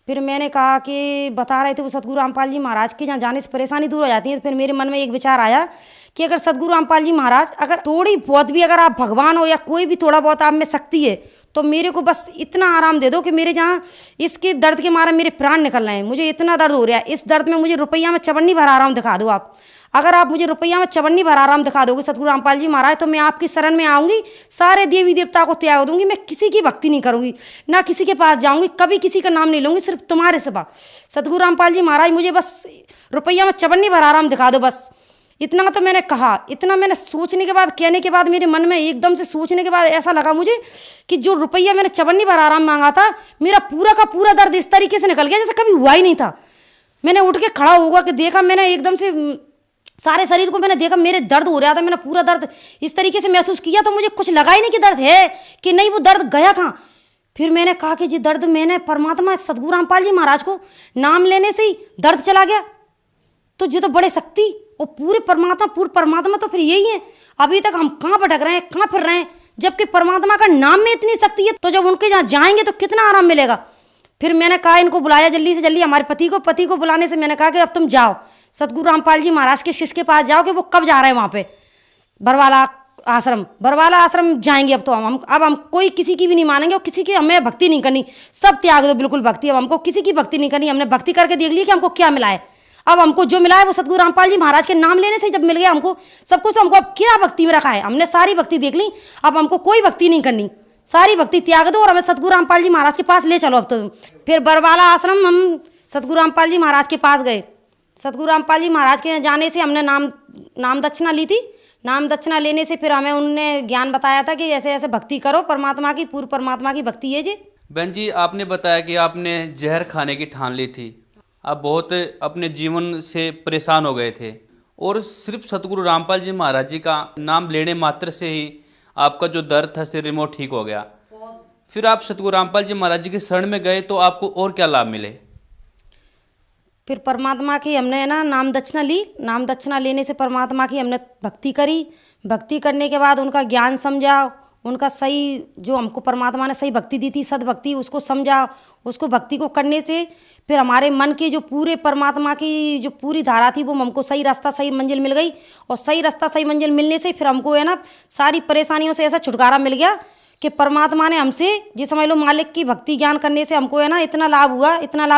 फिर मैंने कहा कि बता रहे थे वो सदगुरु रामपाल जी महाराज के जहाँ जाने से परेशानी दूर हो जाती है। तो फिर मेरे मन में एक विचार आया कि अगर सदगुरु रामपाल जी महाराज अगर थोड़ी बहुत भी अगर आप भगवान हो या कोई भी थोड़ा बहुत आप में शक्ति है तो मेरे को बस इतना आराम दे दो कि मेरे जहाँ इसके दर्द के मारे मेरे प्राण निकल रहे हैं, मुझे इतना दर्द हो रहा है, इस दर्द में मुझे रुपया में चवन्नी भर आराम दिखा दो आप। अगर आप मुझे रुपया में चवन्नी भर आराम दिखा दोगे सदगुरु रामपाल जी महाराज तो मैं आपकी शरण में आऊँगी, सारे देवी देवता को त्याग दूंगी, मैं किसी की भक्ति नहीं करूँगी, ना किसी के पास जाऊँगी, कभी किसी का नाम नहीं लूँगी, सिर्फ तुम्हारे सिवा। सदगुरु रामपाल जी महाराज मुझे बस रुपया में चवन्नी भर आराम दिखा दो बस। इतना तो मैंने कहा। इतना मैंने सोचने के बाद कहने के बाद मेरे मन में एकदम से सोचने के बाद ऐसा लगा मुझे कि जो रुपया मैंने चवन्नी भर आराम मांगा था मेरा पूरा का पूरा दर्द इस तरीके से निकल गया जैसे कभी हुआ ही नहीं था। मैंने उठ के खड़ा होगा कि देखा, मैंने एकदम से सारे शरीर को मैंने देखा, मेरे दर्द हो रहा था, मैंने पूरा दर्द इस तरीके से महसूस किया तो मुझे कुछ लगा ही नहीं कि दर्द है कि नहीं, वो दर्द गया कहाँ। फिर मैंने कहा कि जी दर्द मैंने परमात्मा सदगुरु रामपाल जी महाराज को नाम लेने से ही दर्द चला गया, तो ये तो बड़े शक्ति और पूरे परमात्मा तो फिर यही है। अभी तक हम कहाँ भटक रहे हैं, कहाँ फिर रहे हैं, जबकि परमात्मा का नाम में इतनी शक्ति है, तो जब उनके जहाँ जाएंगे तो कितना आराम मिलेगा। फिर मैंने कहा इनको बुलाया जल्दी से जल्दी, हमारे पति को बुलाने से मैंने कहा कि अब तुम जाओ सदगुरु रामपाल जी महाराज के शिष्य के पास जाओ कि वो कब जा रहे हैं वहाँ पे बरवाला आश्रम जाएंगे। अब तो हम कोई किसी की भी नहीं मानेंगे और किसी की हमें भक्ति नहीं करनी, सब त्याग दो बिल्कुल भक्ति। अब हमको किसी की भक्ति नहीं करनी, हमने भक्ति करके देख ली कि हमको क्या मिला है। अब हमको जो मिला है वो सदगुरु रामपाल जी महाराज के नाम लेने से जब मिल गया हमको सब कुछ, तो हमको अब क्या भक्ति में रखा है। हमने सारी भक्ति देख ली, अब हमको कोई भक्ति नहीं करनी, सारी भक्ति त्याग दो और हमें सदगुरु रामपाल जी महाराज के पास ले चलो। अब तो फिर बरवाला आश्रम हम सदगुरु रामपाल जी महाराज के पास गए। सदगुरु रामपाल जी महाराज के यहाँ जाने से हमने नाम दक्षिणा ली थी। नाम दक्षिणा लेने से फिर हमें उन्होंने ज्ञान बताया था कि ऐसे ऐसे भक्ति करो, परमात्मा की पूर्ण परमात्मा की भक्ति है जी। बहन जी, आपने बताया कि आपने जहर खाने की ठान ली थी, आप बहुत अपने जीवन से परेशान हो गए थे और सिर्फ सतगुरु रामपाल जी महाराज जी का नाम लेने मात्र से ही आपका जो दर्द था शरीर में वो ठीक हो गया। फिर आप सतगुरु रामपाल जी महाराज जी के शरण में गए तो आपको और क्या लाभ मिले? फिर परमात्मा की हमने ना नाम दक्षिणा ली। नाम दक्षिणा लेने से परमात्मा की हमने भक्ति करी। भक्ति करने के बाद उनका ज्ञान समझा, उनका सही जो हमको परमात्मा ने सही भक्ति दी थी सद्भक्ति, उसको समझा। उसको भक्ति को करने से फिर हमारे मन की जो पूरे परमात्मा की जो पूरी धारा थी वो हमको सही रास्ता सही मंजिल मिल गई। और सही रास्ता सही मंजिल मिलने से फिर हमको है ना सारी परेशानियों से ऐसा छुटकारा मिल गया कि परमात्मा ने हमसे जी समझ लो मालिक की भक्ति ज्ञान करने से हमको है ना इतना लाभ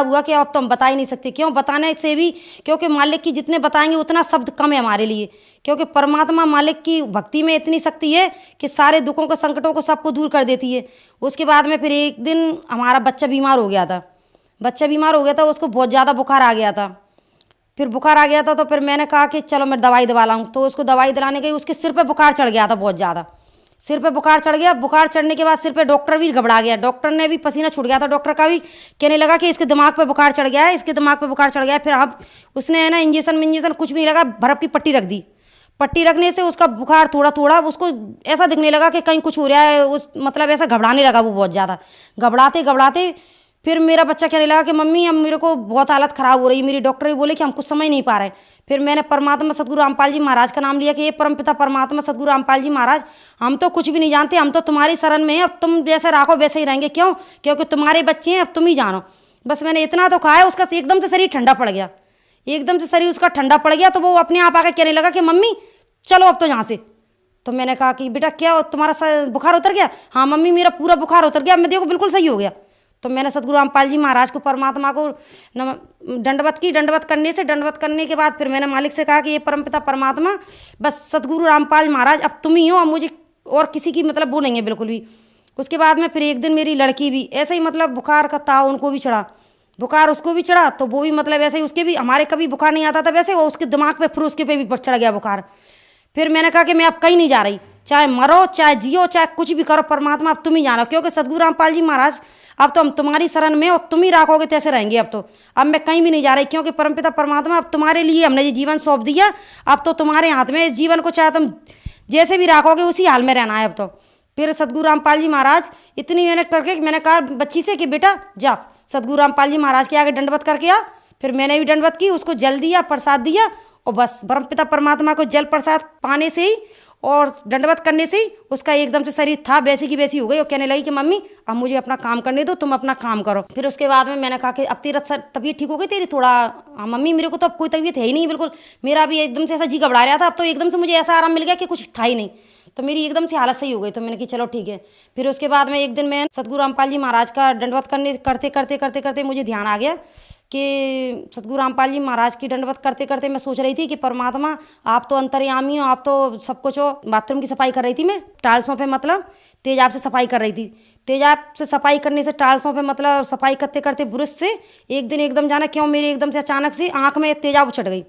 हुआ कि अब तो हम बता ही नहीं सकते। क्यों बताने से भी, क्योंकि मालिक की जितने बताएंगे उतना शब्द कम है हमारे लिए। क्योंकि परमात्मा मालिक की भक्ति में इतनी शक्ति है कि सारे दुखों को संकटों को सबको दूर कर देती है। उसके बाद में फिर एक दिन हमारा बच्चा बीमार हो गया था। उसको बहुत ज़्यादा बुखार आ गया था। तो फिर मैंने कहा कि चलो मैं दवाई दिला लाऊँ। तो उसको दवाई दिलाने गई, उसके सिर पे बुखार चढ़ गया था बहुत ज़्यादा। सिर पे बुखार चढ़ गया। बुखार चढ़ने के बाद सिर पे डॉक्टर भी घबरा गया। डॉक्टर ने भी पसीना छूट गया था। डॉक्टर का भी कहने लगा कि इसके दिमाग पे बुखार चढ़ गया है, फिर अब उसने है ना इंजेक्शन कुछ भी नहीं लगा, बर्फ़ की पट्टी रख दी। पट्टी रखने से उसका बुखार थोड़ा उसको ऐसा दिखने लगा कि कहीं कुछ हो रहा है, मतलब ऐसा घबराने लगा वो बहुत ज़्यादा। घबराते फिर मेरा बच्चा कहने लगा कि मम्मी अब मेरे को बहुत हालत ख़राब हो रही है। मेरी डॉक्टर भी बोले कि हम कुछ समझ नहीं पा रहे। फिर मैंने परमात्मा सतगुरु रामपाल जी महाराज का नाम लिया कि ये परमपिता परमात्मा सतगुरु रामपाल जी महाराज, हम तो कुछ भी नहीं जानते, हम तो तुम्हारी शरण में हैं, अब तुम जैसे राखो वैसे ही रहेंगे। क्यों? क्योंकि तुम्हारे बच्चे हैं, अब तुम ही जानो। बस मैंने इतना तो कहा है, उसका एकदम से शरीर ठंडा पड़ गया। तो वो अपने आप आकर कहने लगा कि मम्मी चलो अब तो यहाँ से। तो मैंने कहा कि बेटा क्या तुम्हारा बुखार उतर गया? हाँ मम्मी मेरा पूरा बुखार उतर गया, मैं देखो बिल्कुल सही हो गया। तो मैंने सतगुरु रामपाल जी महाराज को, परमात्मा को दंडवत की। दंडवत करने के बाद फिर मैंने मालिक से कहा कि ये परमपिता परमात्मा, बस सतगुरु रामपाल महाराज अब तुम ही हो, अब मुझे और किसी की मतलब वो नहीं है बिल्कुल भी। उसके बाद में फिर एक दिन मेरी लड़की भी ऐसे ही मतलब बुखार का ताव उनको भी चढ़ा, बुखार उसको भी चढ़ा, तो वो भी मतलब ऐसे ही उसके भी, हमारे कभी बुखार नहीं आता था वैसे, वो उसके दिमाग पे फिर उसके पे भी चढ़ गया बुखार। फिर मैंने कहा कि मैं अब कहीं नहीं जा रही, चाहे मरो चाहे जियो चाहे कुछ भी करो, परमात्मा अब तुम ही जानो, क्योंकि सतगुरु रामपाल जी महाराज अब तो हम तुम्हारी शरण में और तुम ही राखोगे तैसे रहेंगे। अब मैं कहीं भी नहीं जा रही, क्योंकि परमपिता परमात्मा अब तुम्हारे लिए हमने ये जीवन सौंप दिया, अब तो तुम्हारे हाथ में इस जीवन को चाहे तुम जैसे भी राखोगे उसी हाल में रहना है अब तो। फिर सतगुरु रामपाल जी महाराज इतनी मेहनत करके मैंने कहा बच्ची से कि बेटा जा सतगुरु रामपाल जी महाराज के आगे दंडवत करके आ। फिर मैंने भी दंडवत की, उसको जल दिया, प्रसाद दिया, और बस परमपिता परमात्मा को जल प्रसाद पाने से ही और दंडवत करने से ही उसका एकदम से शरीर था वैसी की वैसी हो गई, और कहने लगी कि मम्मी अब मुझे अपना काम करने दो, तुम अपना काम करो। फिर उसके बाद में मैंने कहा कि अब तेरा तबीयत ठीक हो गई तेरी थोड़ा? हाँ मम्मी मेरे को तो अब कोई तबीयत है ही नहीं बिल्कुल, मेरा भी एकदम से ऐसा जी घबरा रहा था, अब तो एकदम से मुझे ऐसा आराम मिल गया कि कुछ था ही नहीं, तो मेरी एकदम से हालत सही हो गई। तो मैंने कि चलो ठीक है। फिर उसके बाद में एक दिन मैं सतगुरु रामपाल जी महाराज का दंडवत करते मुझे ध्यान आ गया कि सतगुरु रामपाल जी महाराज की दंडवत करते करते मैं सोच रही थी कि परमात्मा आप तो अंतर्यामी हो, आप तो सब कुछ हो। बाथरूम की सफाई कर रही थी मैं टाइल्सों पे, मतलब तेजाब से सफाई कर रही थी। तेजाब से सफाई करने से टाइल्सों पे मतलब सफाई करते करते ब्रश से एक दिन एकदम जाना क्यों मेरी एकदम से अचानक से आँख में तेजाब उछट गई।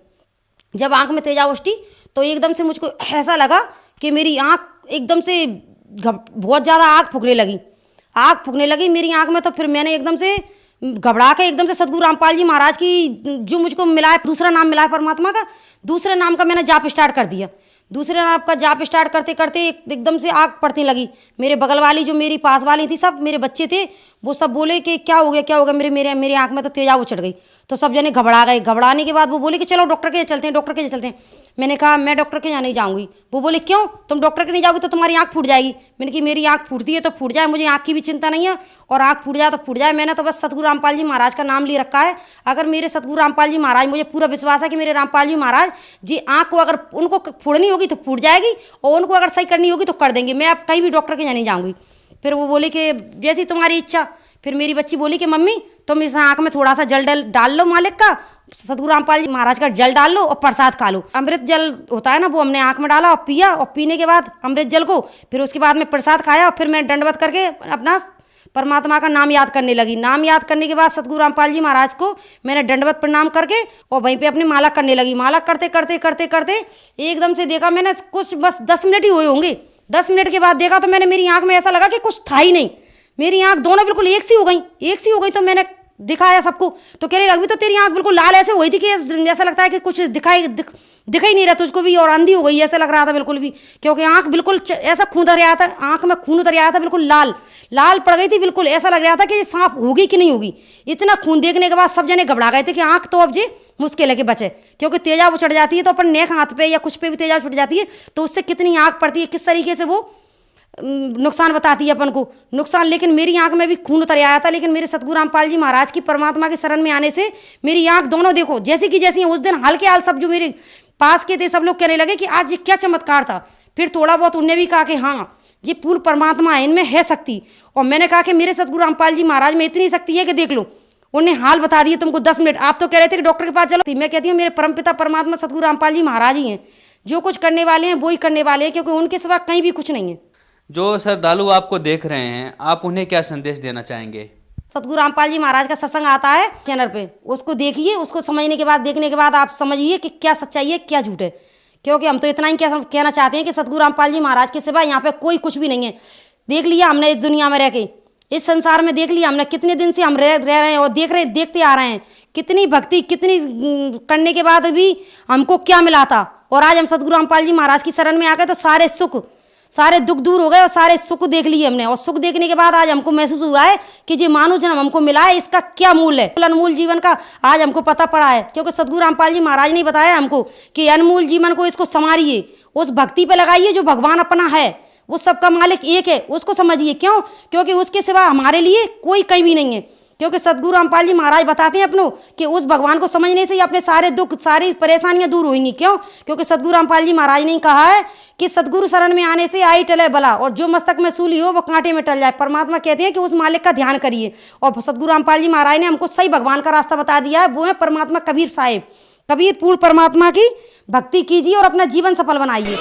जब आँख में तेजाब उछटी तो एकदम से मुझको ऐसा लगा कि मेरी आँख एकदम से बहुत ज़्यादा आँख फूकने लगी मेरी आँख में। तो फिर मैंने एकदम से घबरा के एकदम से सतगुरु रामपाल जी महाराज की जो मुझको मिला है, दूसरा नाम मिला है परमात्मा का, दूसरे नाम का मैंने जाप स्टार्ट कर दिया। दूसरे नाम का जाप स्टार्ट करते करते एकदम से आग पड़ने लगी। मेरे बगल वाली जो मेरी पास वाली थी, सब मेरे बच्चे थे, वो सब बोले कि क्या हो गया, मेरे आँख में तो तेजाब उछट गई। तो सब जने घबरा गए। घबराने के बाद वो बोले कि चलो डॉक्टर के चलते हैं। मैंने कहा मैं डॉक्टर के यहाँ नहीं जाऊँगी। वो बोले क्यों? तुम डॉक्टर के नहीं जाओगी तो तुम्हारी आँख फूट जाएगी। मैंने कहा मेरी आँख फूटती है तो फूट जाए, मुझे आँख की भी चिंता नहीं है, और आँख फूट जाए तो फूट जाए। मैंने तो बस सतगुरु रामपाल जी महाराज का नाम ले रखा है। अगर मेरे सतगुरु रामपाल जी महाराज, मुझे पूरा विश्वास है कि मेरे रामपाल जी महाराज जी आँख को अगर उनको फोड़नी होगी तो फूट जाएगी, और उनको अगर सही करनी होगी तो कर देंगे। मैं अब कहीं भी डॉक्टर के यहाँ नहीं जाऊँगी। फिर वो बोले कि जैसी तुम्हारी इच्छा। फिर मेरी बच्ची बोली कि मम्मी तुम इस आँख में थोड़ा सा जल डाल लो, मालिक का सतगुरु रामपाल जी महाराज का जल डाल लो और प्रसाद खा लो। अमृत जल होता है ना, वो हमने आँख में डाला और पिया, और पीने के बाद अमृत जल को फिर उसके बाद में प्रसाद खाया, और फिर मैं दंडवत करके अपना परमात्मा का नाम याद करने लगी। नाम याद करने के बाद सतगुरु रामपाल जी महाराज को मैंने दंडवत प्रणाम करके और वहीं पे अपनी माला करने लगी। माला करते करते एकदम से देखा मैंने, कुछ बस 10 मिनट ही हुए होंगे। 10 मिनट के बाद देखा तो मैंने, मेरी आँख में ऐसा लगा कि कुछ था ही नहीं। मेरी आँख दोनों बिल्कुल एक सी हो गई। तो मैंने दिखाया सबको, तो कह रही अभी तो तेरी आँख बिल्कुल लाल ऐसे हुई थी कि ऐसा लगता है कि कुछ दिखा ही नहीं रहा तुझको भी, और अंधी हो गई ऐसा लग रहा था बिल्कुल भी, क्योंकि आँख बिल्कुल ऐसा खून उतर आया था, आँख में खून उतर आया था, बिल्कुल लाल पड़ गई थी बिल्कुल। ऐसा लग रहा था कि ये सांप होगी कि नहीं होगी। इतना खून देखने के बाद सब जने घबरा गए थे कि आँख तो अब जी मुश्किल है कि बचे, क्योंकि तेजाब उछट जाती है तो अपन नेक हाथ पे या कुछ पे भी तेजाब छुट जाती है तो उससे कितनी आँख पड़ती है, किस तरीके से वो नुकसान बताती है अपन को नुकसान। लेकिन मेरी आंख में भी खून उतर आया था, लेकिन मेरे सतगुरु रामपाल जी महाराज की परमात्मा के शरण में आने से मेरी आंख दोनों देखो जैसी की जैसी। उस दिन हाल के हाल सब जो मेरे पास के थे सब लोग कहने लगे कि आज ये क्या चमत्कार था। फिर थोड़ा बहुत उनने भी कहा कि हाँ ये पूर्ण परमात्मा है, इनमें है शक्ति। और मैंने कहा कि मेरे सतगुरु रामपाल जी महाराज में इतनी शक्ति है कि देख लो। उन्हें हाल बता दिए तुमको 10 मिनट। आप तो कह रहे थे कि डॉक्टर के पास चलो, मैं कहती हूँ मेरे परमपिता परमात्मा सतगुरु रामपाल जी महाराज ही हैं। जो कुछ करने वाले हैं वो ही करने वाले हैं, क्योंकि उनके सिवा कहीं भी कुछ नहीं है। जो श्रद्धालु आपको देख रहे हैं, आप उन्हें क्या संदेश देना चाहेंगे? सतगुरु रामपाल जी महाराज का सत्संग आता है चैनल पे, उसको देखिए। उसको समझने के बाद, देखने के बाद आप समझिए कि क्या सच्चाई है क्या झूठ है। क्योंकि हम तो इतना ही कहना चाहते हैं कि सतगुरु रामपाल जी महाराज के सिवा यहाँ पे कोई कुछ भी नहीं है। देख लिया हमने इस दुनिया में रह के, इस संसार में देख लिया हमने, कितने दिन से हम रह रहे हैं और देखते आ रहे हैं। कितनी भक्ति कितनी करने के बाद भी हमको क्या मिला था, और आज हम सतगुरु रामपाल जी महाराज की शरण में आ गए तो सारे सुख सारे दुख दूर हो गए और सारे सुख देख लिए हमने। और सुख देखने के बाद आज हमको महसूस हुआ है कि जो मानव जन्म हमको मिला है इसका क्या मूल्य है। अनमोल जीवन का आज हमको पता पड़ा है, क्योंकि सतगुरु रामपाल जी महाराज ने बताया हमको कि अनमोल जीवन को इसको संवारिए, उस भक्ति पे लगाइए जो भगवान अपना है, वो सबका मालिक एक है, उसको समझिए। क्यों? क्योंकि उसके सिवा हमारे लिए कोई कहीं भी नहीं है। क्योंकि सदगुरु रामपाल जी महाराज बताते हैं अपनों कि उस भगवान को समझने से ही अपने सारे दुख सारी परेशानियां दूर होंगी। क्यों? क्योंकि सदगुरु रामपाल जी महाराज ने कहा है कि सदगुरु शरण में आने से आई टले बला, और जो मस्तक में सूली हो वो कांटे में टल जाए। परमात्मा कहते हैं कि उस मालिक का ध्यान करिए, और सदगुरु रामपाल जी महाराज ने हमको सही भगवान का रास्ता बता दिया है। वो है परमात्मा कबीर साहिब। कबीर पूर्ण परमात्मा की भक्ति कीजिए और अपना जीवन सफल बनाइए।